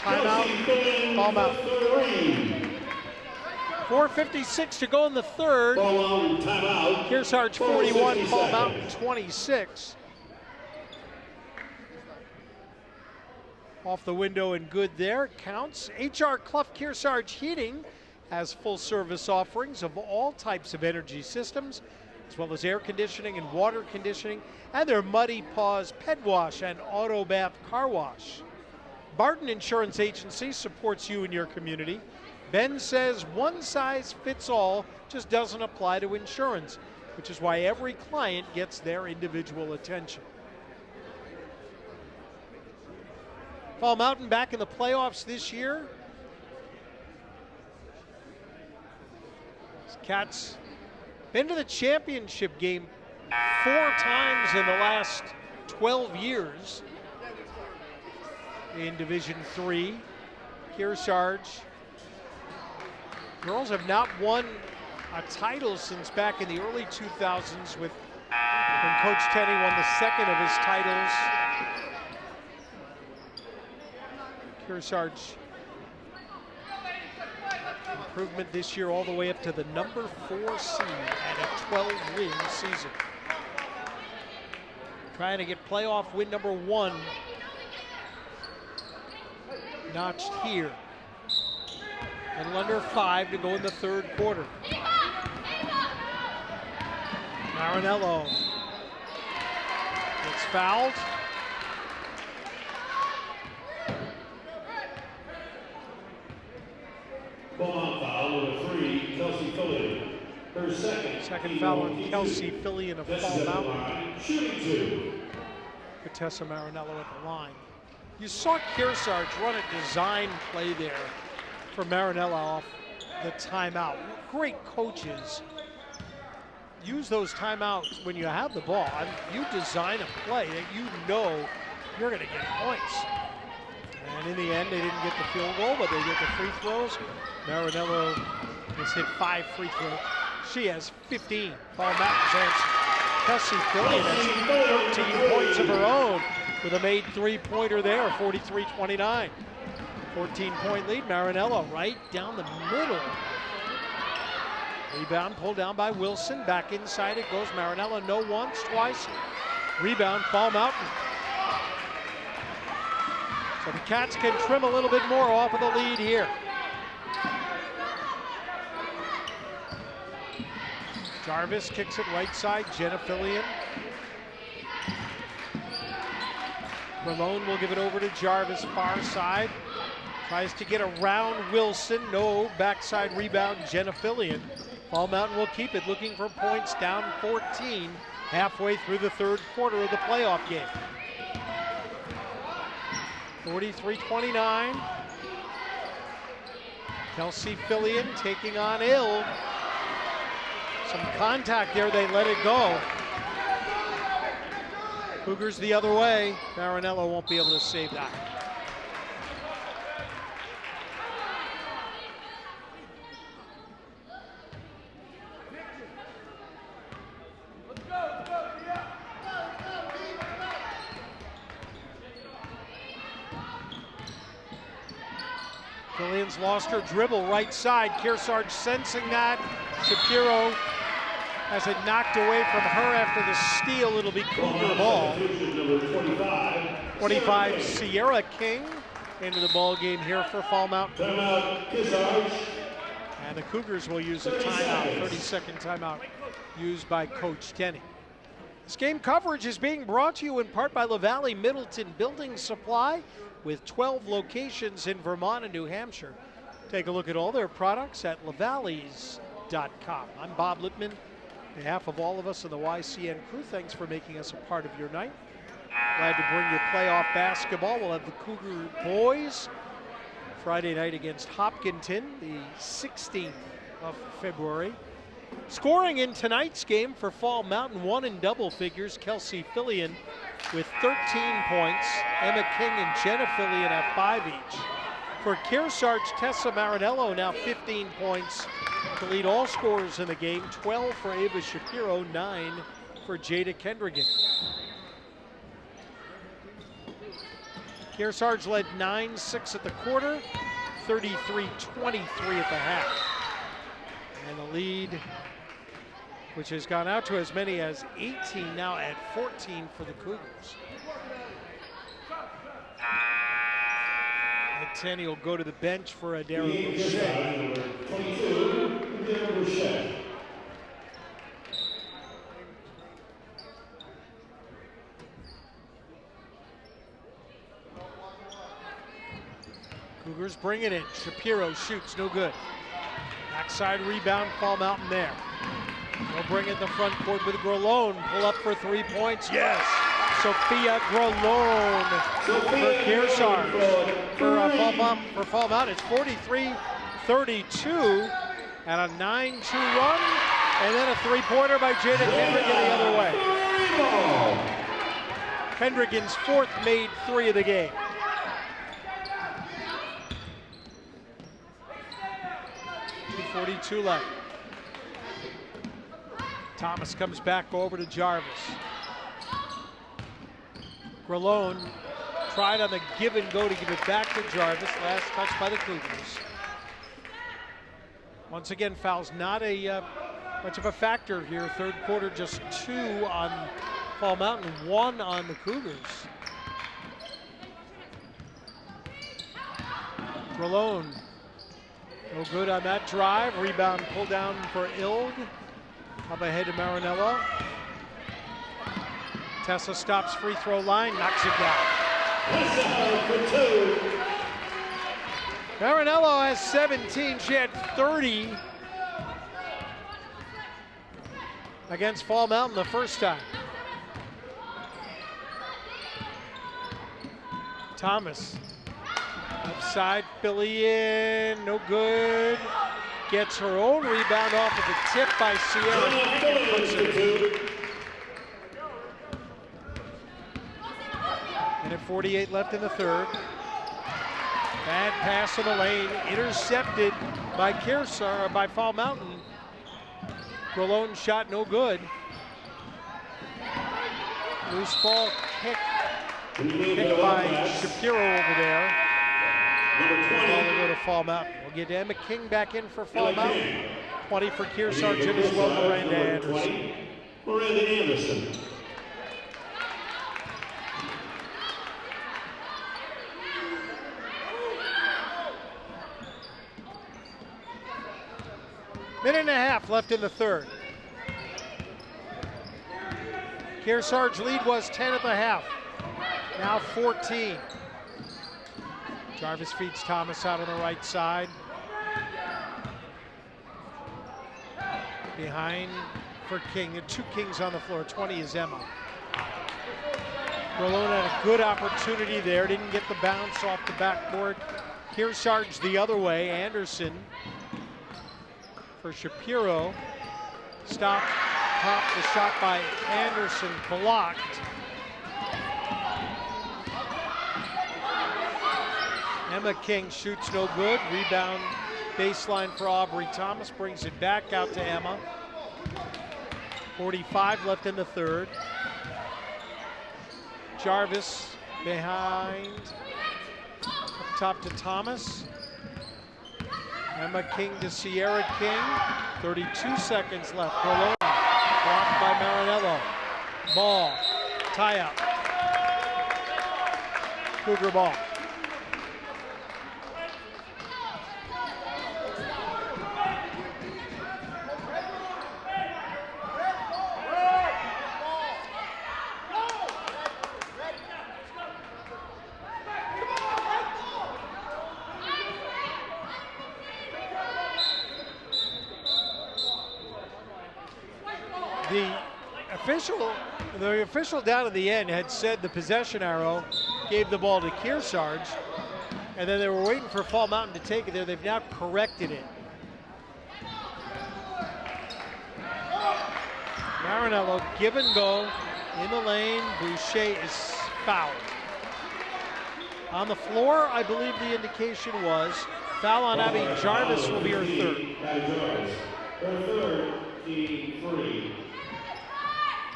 Timeout, Fall Mountain. 4:56 to go in the third. Kearsarge 41, Fall Mountain 26. Off the window and good there, it counts. HR Clough Kearsarge Heating has full service offerings of all types of energy systems, as well as air conditioning and water conditioning, and their Muddy Paws Pet Wash and Auto Bath Car Wash. Barton Insurance Agency supports you and your community. Ben says one size fits all just doesn't apply to insurance, which is why every client gets their individual attention. Fall Mountain back in the playoffs this year. Cats been to the championship game 4 times in the last 12 years in Division III. Kearsarge girls have not won a title since back in the early 2000s when Coach Tenney won the second of his titles. Kearsarge improvement this year all the way up to the number 4 seed and a 12-win season. Trying to get playoff win number 1 notched here. A little under 5 to go in the third quarter. Marinello gets fouled. Ball foul number 3, Kelsey Fillion. Her Second foul on Kelsey Fillion of Fall Mountain. Shooting 2. Contessa Marinello at the line. You saw Kearsarge run a design play there for Marinello off the timeout. Great coaches use those timeouts when you have the ball. I mean, you design a play that you know you're going to get points. And in the end, they didn't get the field goal, but they get the free throws. Marinello has hit 5 free throws. She has 15. Fall Mountain's answer. Kelsey Fillion has 13 points of her own with a made three-pointer there, 43-29. 14-point lead, Marinello right down the middle. Rebound pulled down by Wilson. Back inside it goes Marinello. No once, twice. Rebound, Fall Mountain. So the Cats can trim a little bit more off of the lead here. Jarvis kicks it right side. Jenna Fillion. Malone will give it over to Jarvis, far side. Tries to get around Wilson. No, backside rebound, Jenna Fillion. Fall Mountain will keep it, looking for points, down 14, halfway through the third quarter of the playoff game. 43-29. Kelsey Fillion taking on Ill. Some contact there, they let it go. Cougars the other way. Marinello won't be able to save that. Fillion's lost her dribble right side. Kearsarge sensing that. Shapiro has it knocked away from her after the steal. It'll be Cougar ball. 25, Sierra King into the ball game here for Fall Mountain. And the Cougars will use a timeout, 30-second timeout used by Coach Denny. This game coverage is being brought to you in part by LaValle Middleton Building Supply with 12 locations in Vermont and New Hampshire. Take a look at all their products at lavalleys.com. I'm Bob Littman. On behalf of all of us in the YCN crew, thanks for making us a part of your night. Glad to bring you playoff basketball. We'll have the Cougar boys Friday night against Hopkinton, the 16th of February. Scoring in tonight's game for Fall Mountain, 1 in double figures. Kelsey Fillion with 13 points. Emma King and Jenna Fillion have 5 each. For Kearsarge, Tessa Marinello now 15 points to lead all scorers in the game. 12 for Ava Shapiro, 9 for Jada Kendrigan. Kearsarge led 9-6 at the quarter, 33-23 at the half. And the lead, which has gone out to as many as 18, now at 14 for the Cougars. At 10, he'll go to the bench for Adara Boucher. Cougars bring it in. Shapiro shoots, no good. Backside rebound, Fall Mountain there. They'll bring it in the front court with Grolone. Pull up for 3 points. Yes! Sophia Grolone for Kearsarge. For Fall Mountain, it's 43-32 and a 9-2 run. And then a three-pointer by Jada Kendrigan the other way. Kendrigan's 4th made 3 of the game. .42 left. Thomas comes back over to Jarvis. Grolone tried on the give and go to give it back to Jarvis. Last touch by the Cougars. Once again, fouls not a much of a factor here. Third quarter, just 2 on Fall Mountain, 1 on the Cougars. Grelone, no good on that drive. Rebound pulled down for Ilg. Up ahead to Marinello. Tessa stops free throw line, knocks it down. Marinello has 17. She had 30 against Fall Mountain the first time. Thomas, upside, Philly in, no good. Gets her own rebound off of a tip by Sierra. Minute 48 left in the third. Bad pass in the lane, intercepted by Kearsarge, by Fall Mountain. Grelone shot no good. Loose ball kicked by Shapiro over there. Ball will go to Fall Mountain. We'll get Emma King back in for Fall Mountain. 20 for Kearsarge as well, Miranda Anderson. Miranda Anderson. Minute and a half left in the third. Kearsarge lead was 10 at the half. Now 14. Jarvis feeds Thomas out on the right side. Behind for King. There are two Kings on the floor. 20 is Emma. Grelone had a good opportunity there. Didn't get the bounce off the backboard. Kearsarge the other way. Anderson for Shapiro. Stop, pop, the shot by Anderson blocked. Emma King shoots no good. Rebound baseline for Aubrey Thomas, brings it back out to Emma. 45 left in the third. Jarvis behind, up top to Thomas. Emma King to Sierra King. 32 seconds left. Grelone blocked by Marinello. Ball, tie up. Cougar ball. The official down at the end had said the possession arrow gave the ball to Kearsarge, and then they were waiting for Fall Mountain to take it there. They've now corrected it. Marinello, give and go in the lane. Boucher is fouled. On the floor, I believe the indication was foul on Abby Jarvis will be her third. Her third, team 3.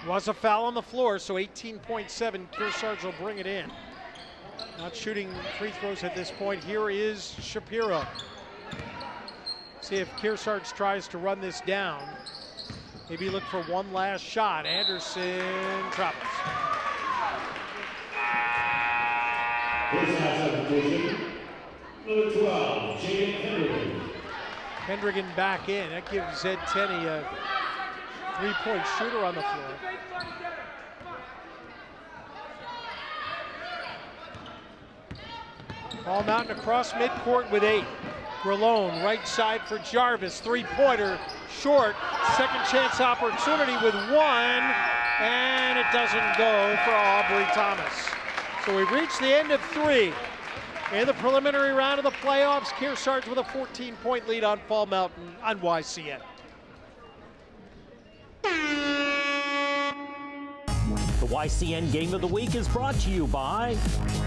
Was a foul on the floor, so 18.7. Kearsarge will bring it in. Not shooting free throws at this point. Here is Shapiro. See if Kearsarge tries to run this down. Maybe look for one last shot. Anderson travels. This has a position. Number 12, Jane Kendrigan. Kendrigan back in. That gives Zed Tenney a three-point shooter on the floor. Fall Mountain across midcourt with 8. Grelone, right side for Jarvis. Three-pointer, short. Second chance opportunity with 1, and it doesn't go for Aubrey Thomas. So we've reached the end of 3. In the preliminary round of the playoffs, Kearsarge with a 14-point lead on Fall Mountain on YCN. The YCN Game of the Week is brought to you by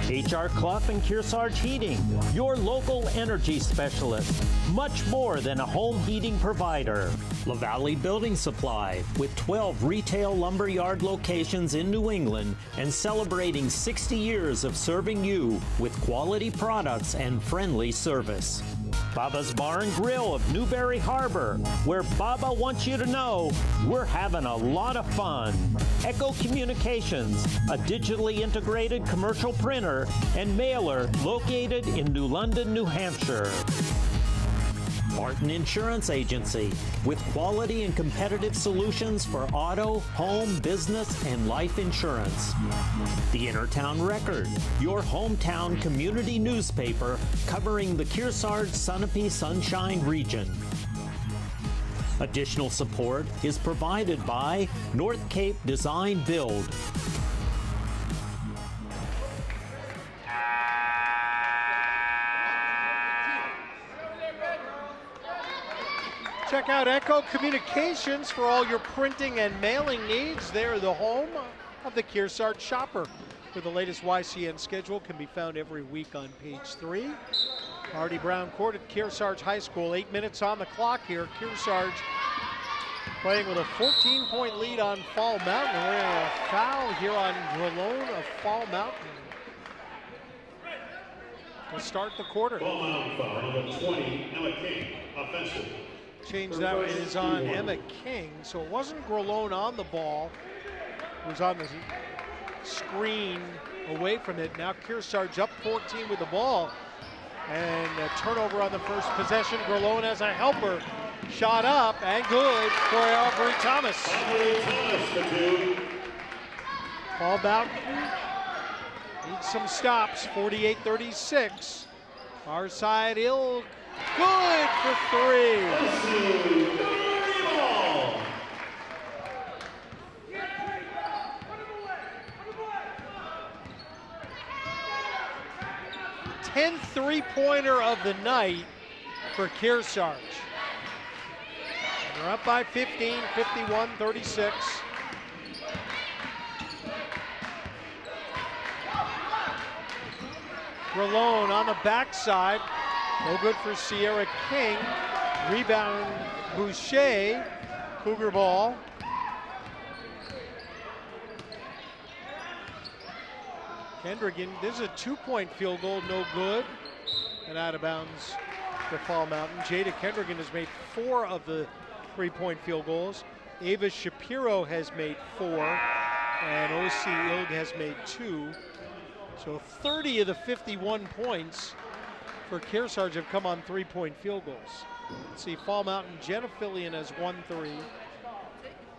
HR Clough and Kearsarge Heating, your local energy specialist. Much more than a home heating provider. LaValle Building Supply, with 12 retail lumberyard locations in New England and celebrating 60 years of serving you with quality products and friendly service. Baba's Bar and Grill of Newberry Harbor, where Baba wants you to know we're having a lot of fun. Echo Communications, a digitally integrated commercial printer and mailer located in New London, New Hampshire. Martin Insurance Agency, with quality and competitive solutions for auto, home, business, and life insurance. The Innertown Record, your hometown community newspaper covering the Kearsarge Sunapee Sunshine region. Additional support is provided by North Cape Design Build. Check out Echo Communications for all your printing and mailing needs. They're the home of the Kearsarge shopper, where the latest YCN schedule can be found every week on page 3. Marty Brown Court at Kearsarge High School. 8 minutes on the clock here. Kearsarge playing with a 14-point lead on Fall Mountain. We're in a foul here on Grelone of Fall Mountain to start the quarter. Fall Mountain foul, number 20, Emma King, offensive. Change that one is on Emma King. So it wasn't Grelone on the ball. It was on the screen away from it. Now Kearsarge up 14 with the ball. And a turnover on the first possession. Grelone has a helper. Shot up and good for Aubrey Thomas. Fall Mountain needs some stops. 48-36. Far side Ilg. Good for 3. 10th three-pointer of the night for Kearsarge. They're up by 15, 51-36. Grelone on the backside. No good for Sierra King. Rebound Boucher. Cougar ball. Kendrigan, this is a 2-point field goal, no good. And out of bounds for Fall Mountain. Jada Kendrigan has made 4 of the 3-point field goals. Ava Shapiro has made 4. And O.C. Ilg has made 2. So 30 of the 51 points for Kearsarge have come on 3-point field goals. Let's see, Fall Mountain, Jenna Fillion has 1 3.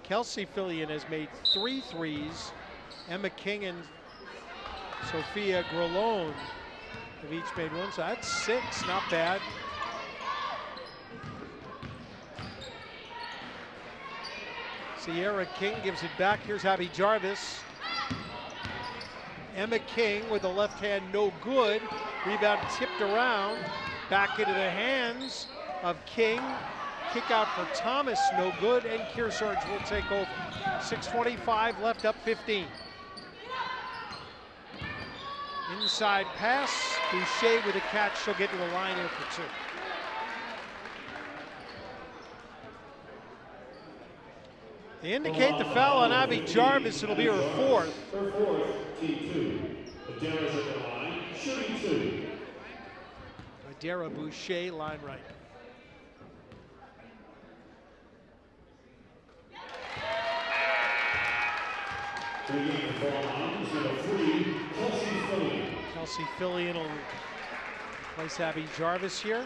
Kelsey Fillion has made 3 threes. Emma King and Sophia Grelone have each made 1, so that's 6, not bad. Sierra King gives it back. Here's Abby Jarvis. Emma King with the left hand, no good. Rebound tipped around, back into the hands of King. Kick out for Thomas, no good, and Kearsarge will take over. 6:25 left, up 15. Inside pass, Boucher with a catch. She'll get to the line here for 2. They indicate the foul on Abby Jarvis. It'll be her 4th. Her 4th, T2. Adara's at the line, shooting 2. Adara Boucher, line right. Kelsey Fillion will replace Abby Jarvis here.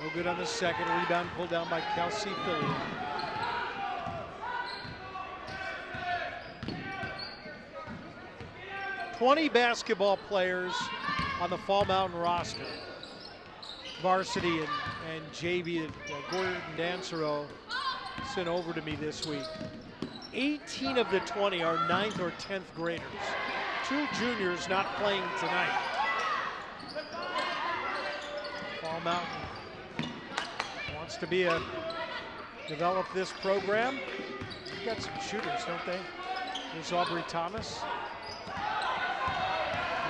No good on the second. Rebound pulled down by Kelsey Fillion. $20 basketball players on the Fall Mountain roster. Varsity and JV, Gordon Dancero sent over to me this week. 18 of the 20 are 9th or 10th graders. 2 juniors not playing tonight. Fall Mountain wants to develop this program. They've got some shooters, don't they? There's Aubrey Thomas.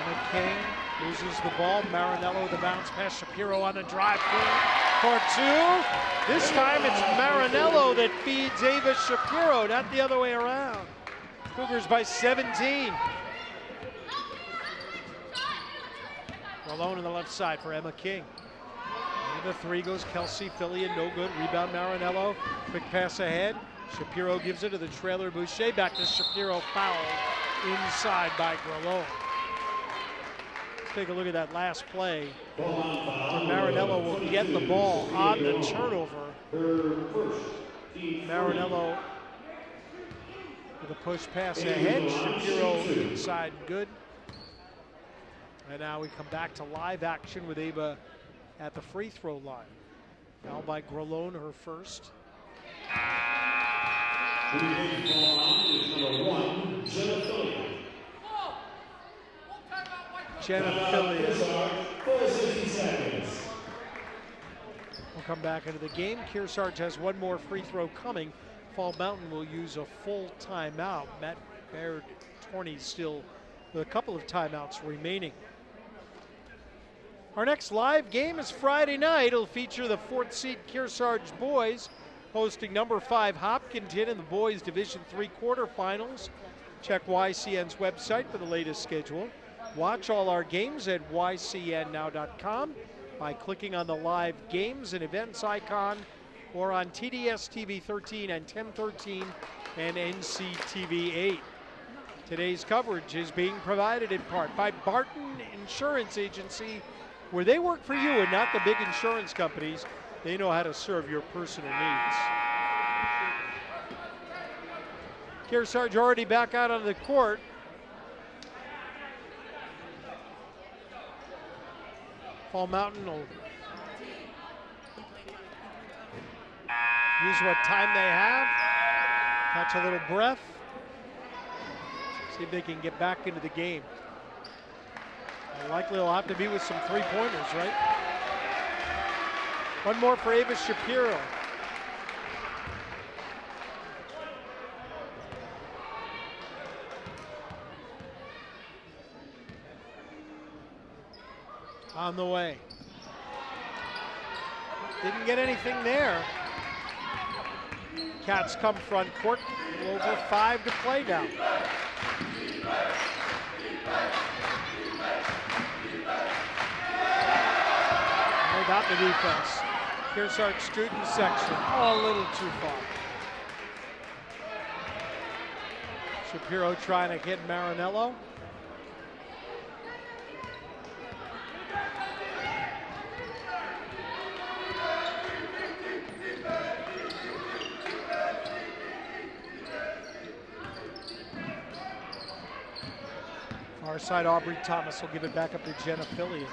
Emma King loses the ball. Marinello with the bounce pass. Shapiro on the drive for 2. This time it's Marinello that feeds Ava Shapiro, not the other way around. Cougars by 17. Malone on the left side for Emma King. And the three goes Kelsey, Fillion, no good. Rebound Marinello. Quick pass ahead. Shapiro gives it to the trailer Boucher. Back to Shapiro, foul inside by Grelot. Let's take a look at that last play. Marinello will get the ball on the turnover. Marinello with a push pass ahead. Shapiro inside, good. And now we come back to live action with Ava at the free throw line. Foul by Grelot, her first. Jenna Fillion. We'll come back into the game. Kearsarge has one more free throw coming. Fall Mountain will use a full timeout. Matt Baird, 20 still with a couple of timeouts remaining. Our next live game is Friday night. It'll feature the 4th seed Kearsarge boys hosting number 5 Hopkinton in the boys Division III quarterfinals. Check YCN's website for the latest schedule. Watch all our games at ycnnow.com by clicking on the live games and events icon, or on TDS TV 13 and 1013 and NCTV 8. Today's coverage is being provided in part by Barton Insurance Agency, where they work for you and not the big insurance companies. They know how to serve your personal needs. Kearsarge already back out on the court. Fall Mountain will use what time they have. Catch a little breath. See if they can get back into the game. Likely they'll have to be with some three-pointers, right? One more for Ava Shapiro. On the way. Didn't get anything there. Cats come front court. Over 5 to play now. They got the defense. Kearsarge student section. Oh, a little too far. Shapiro trying to hit Marinello. Far side, Aubrey Thomas will give it back up to Jenna Fillion.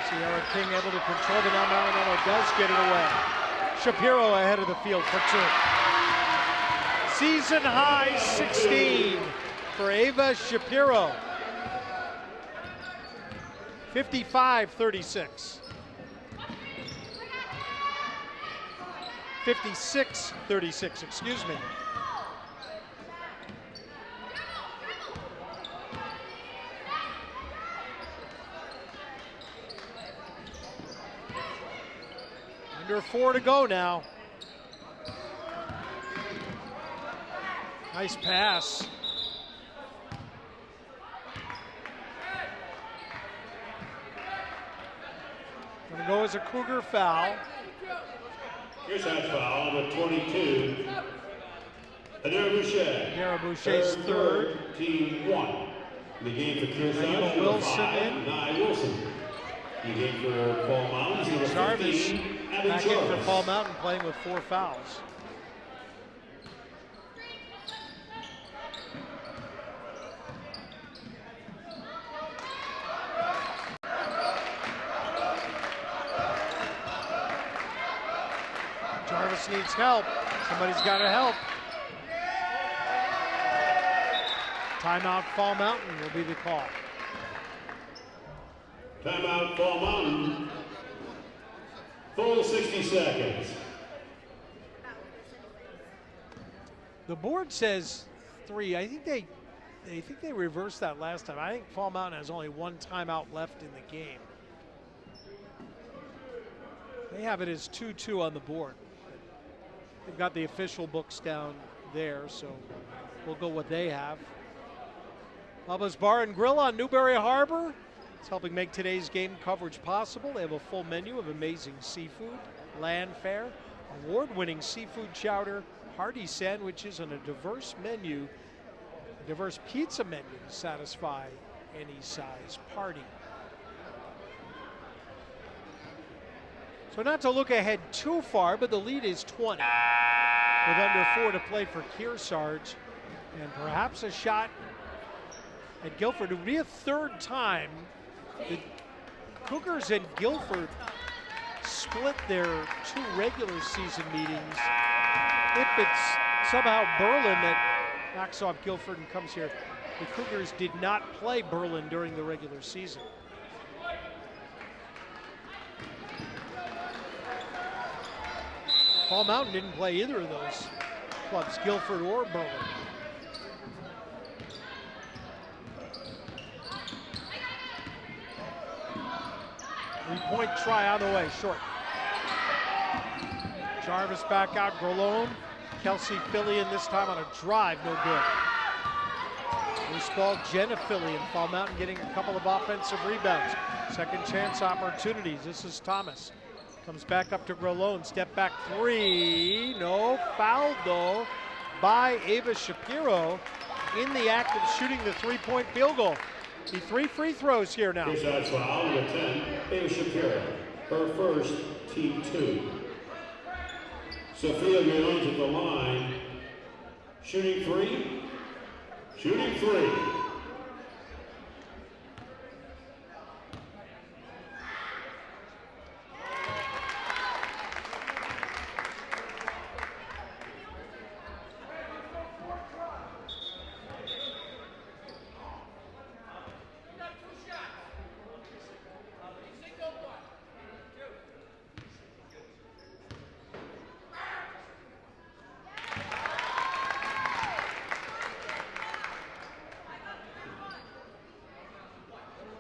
Sierra King able to control, but now Marinello does get it away. Shapiro ahead of the field for 2. Season high 16 for Ava Shapiro. 55-36. 56-36, excuse me. Under 4 to go now. Nice pass. Gonna go as a Cougar foul. Here's that foul, number 22. Adara Boucher. Adara Boucher's third. Team 1. In the game for Kearsarge, Wilson 5, in. Nye Wilson. In the game for Fall Mountain, number Jarvis 15, back in for Fall Mountain, playing with 4 fouls. Jarvis needs help. Somebody's got to help. Timeout Fall Mountain will be the call. Timeout Fall Mountain. Full 60 seconds. The board says 3. I think they reversed that last time. I think Fall Mountain has only 1 timeout left in the game. They have it as 2-2 on the board. They've got the official books down there, so we'll go what they have. Bubba's Bar and Grill on Newberry Harbor. It's helping make today's game coverage possible. They have a full menu of amazing seafood, land fare, award-winning seafood chowder, hearty sandwiches, and a diverse menu, a diverse pizza menu to satisfy any size party. So not to look ahead too far, but the lead is 20 with under 4 to play for Kearsarge, and perhaps a shot at Guilford. It would be a third time the Cougars and Guilford split their 2 regular season meetings. If it's somehow Berlin that knocks off Guilford and comes here, the Cougars did not play Berlin during the regular season. Fall Mountain didn't play either of those clubs, Guilford or Berlin. Three-point try on the way, short. Jarvis back out, Grolone. Kelsey Fillion this time on a drive, no good. Loose ball, Jenna Fillion. Fall Mountain getting a couple of offensive rebounds. Second chance opportunities. This is Thomas. Comes back up to Grolone, step back 3, no, fouled though by Ava Shapiro in the act of shooting the 3-point field goal. The 3 free throws here now. Kearsarge foul, number 10, Ava Shapiro, her first, team 2. Sophia Guillaume at the line, shooting 3, shooting 3.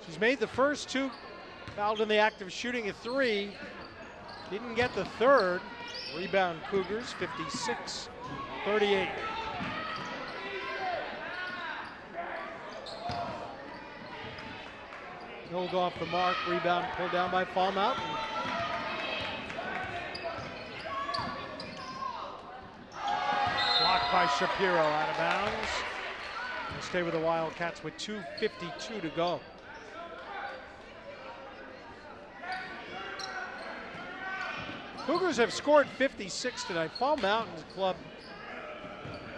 She's made the first 2, fouled in the act of shooting a 3. Didn't get the third. Rebound Cougars, 56-38. No go off the mark, rebound pulled down by Fall Mountain. Blocked by Shapiro, out of bounds. We'll stay with the Wildcats with 2:52 to go. Cougars have scored 56 tonight. Fall Mountain's club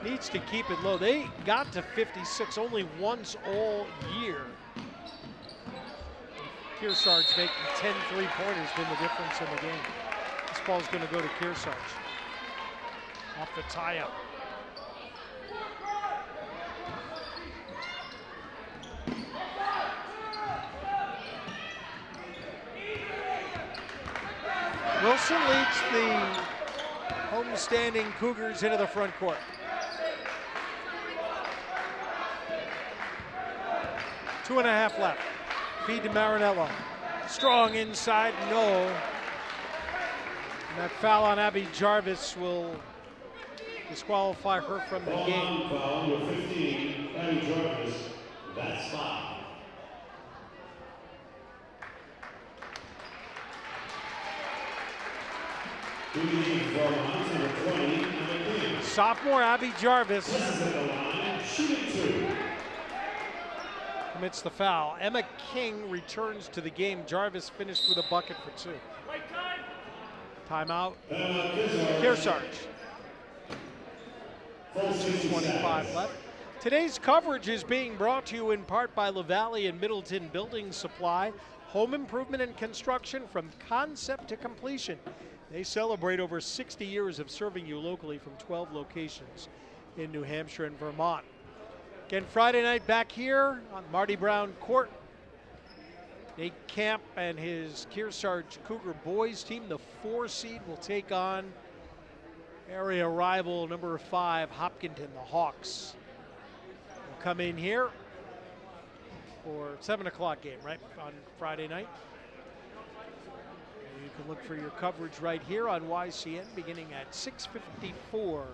needs to keep it low. They got to 56 only once all year. Kearsarge making 10 3-pointers been the difference in the game. This ball's going to go to Kearsarge. Off the tie-up. Wilson leads the homestanding Cougars into the front court. Two and a half left. Feed to Marinello. Strong inside, no. And that foul on Abby Jarvis will disqualify her from the game. Foul number 15, Abby Jarvis. That's 5. Sophomore Abby Jarvis commits the foul. Emma King returns to the game. Jarvis finished with a bucket for 2. Timeout. Kearsarge. 2:25 left. Today's coverage is being brought to you in part by LaValle and Middleton Building Supply. Home improvement and construction from concept to completion. They celebrate over 60 years of serving you locally from 12 locations in New Hampshire and Vermont. Again, Friday night back here on Marty Brown Court. Nate Camp and his Kearsarge Cougar boys team, the 4 seed, will take on area rival number 5, Hopkinton, the Hawks. Will come in here for 7 o'clock game, right, on Friday night. can look for your coverage right here on YCN beginning at 6:54.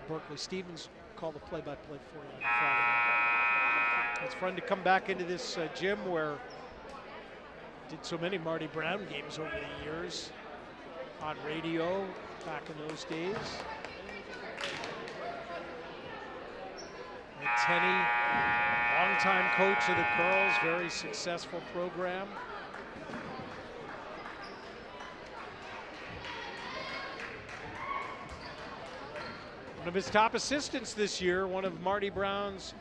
Berkeley Stevens call the play-by-play for you on Friday night. It's fun to come back into this gym where did so many Marty Brown games over the years on radio back in those days. And Tenney, longtime coach of the Curls, very successful program. One of his top assistants this year, one of Marty Brown's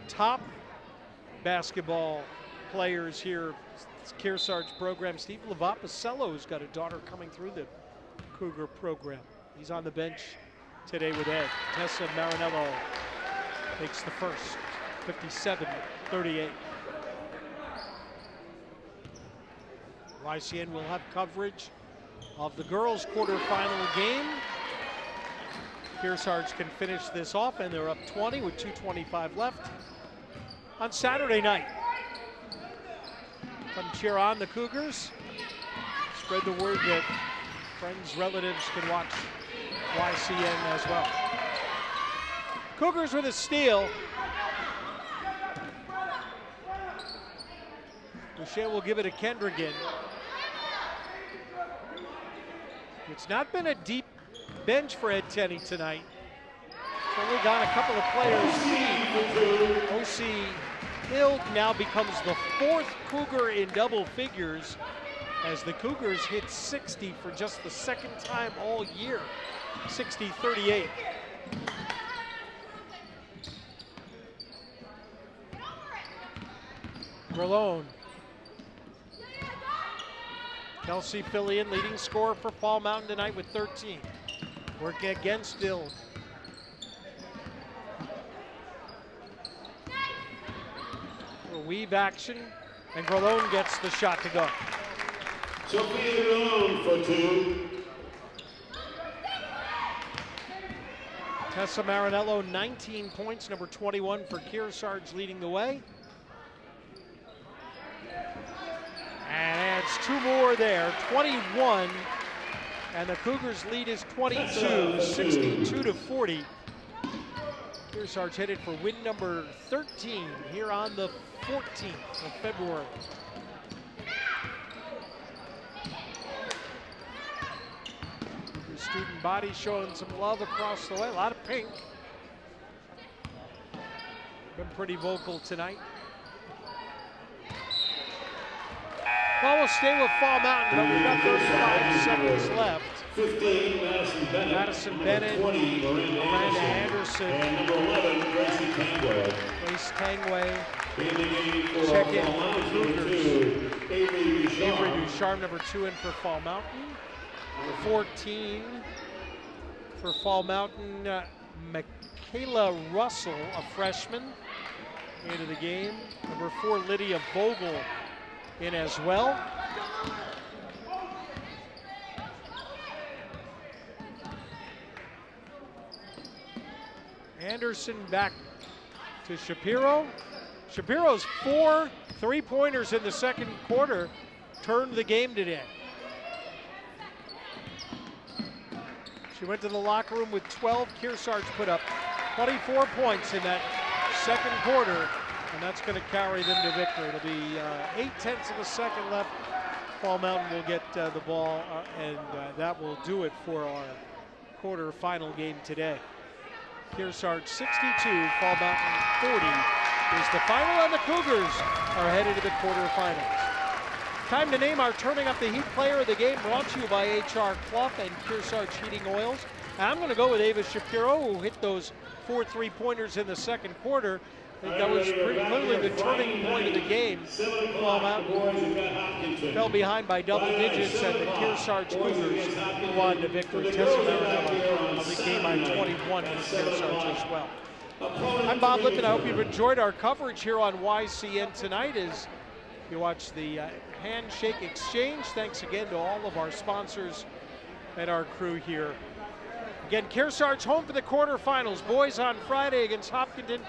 top basketball players here, Kearsarge program, Steve Lavapacello's got a daughter coming through the Cougar program. He's on the bench today with Ed. Tessa Marinello takes the first, 57-38. YCN will have coverage of the girls' quarterfinal game. Kearsarge can finish this off, and they're up 20 with 2:25 left on Saturday night. Come cheer on the Cougars. Spread the word that friends, relatives can watch YCN as well. Cougars with a steal. Michelle will give it to Kendrigan. It's not been a deep bench for Ed Tenney tonight. It's only gone a couple of players. O.C. Hill now becomes the fourth Cougar in double figures as the Cougars hit 60 for just the second time all year. 60-38. Grelone. Kelsey Fillion, leading scorer for Fall Mountain tonight with 13. Working again still. A weave action, and Grelone gets the shot to go. Sophia Grelone for two. Tessa Marinello, 19 points, number 21 for Kearsarge, leading the way. And adds two more there, 21. And the Cougars' lead is 22, 62-40. Kearsarge headed for win number 13 here on the 14th of February. The student body showing some love across the way, a lot of pink. Been pretty vocal tonight. Well, we'll stay with Fall Mountain, but we've got 35 seconds left. 15, Madison Bennett. 20, Miranda Anderson. And number 11, Gracie Tangway. Grace Tangway. Check in for the Cougars. Avery Ducharme, number 2 in for Fall Mountain. Number 14 for Fall Mountain, Michaela Russell, a freshman, into the game. Number 4, Lydia Vogel in as well. Anderson back to Shapiro. Shapiro's 4 3-pointers in the second quarter turned the game today. She went to the locker room with 12. Kearsarge put up 24 points in that second quarter, and that's going to carry them to victory. It'll be 8/10 of a second left. Fall Mountain will get the ball, and that will do it for our quarterfinal game today. Kearsarge 62, Fall Mountain 40 is the final, and the Cougars are headed to the quarterfinals. Time to name our Turning Up the Heat player of the game, brought to you by H.R. Clough and Kearsarge Heating Oils. And I'm going to go with Ava Shapiro, who hit those 4 3-pointers in the second quarter. I think that was pretty clearly the turning point of the game. Fall Mountain fell behind by double digits, and the Kearsarge Cougars won the victory. Tessa Marinello of the game by 21 for Kearsarge as well. I'm Bob Lippin. I hope you've enjoyed our coverage here on YCN tonight as you watch the handshake exchange. Thanks again to all of our sponsors and our crew here. Again, Kearsarge home for the quarterfinals. Boys on Friday against Hopkinton.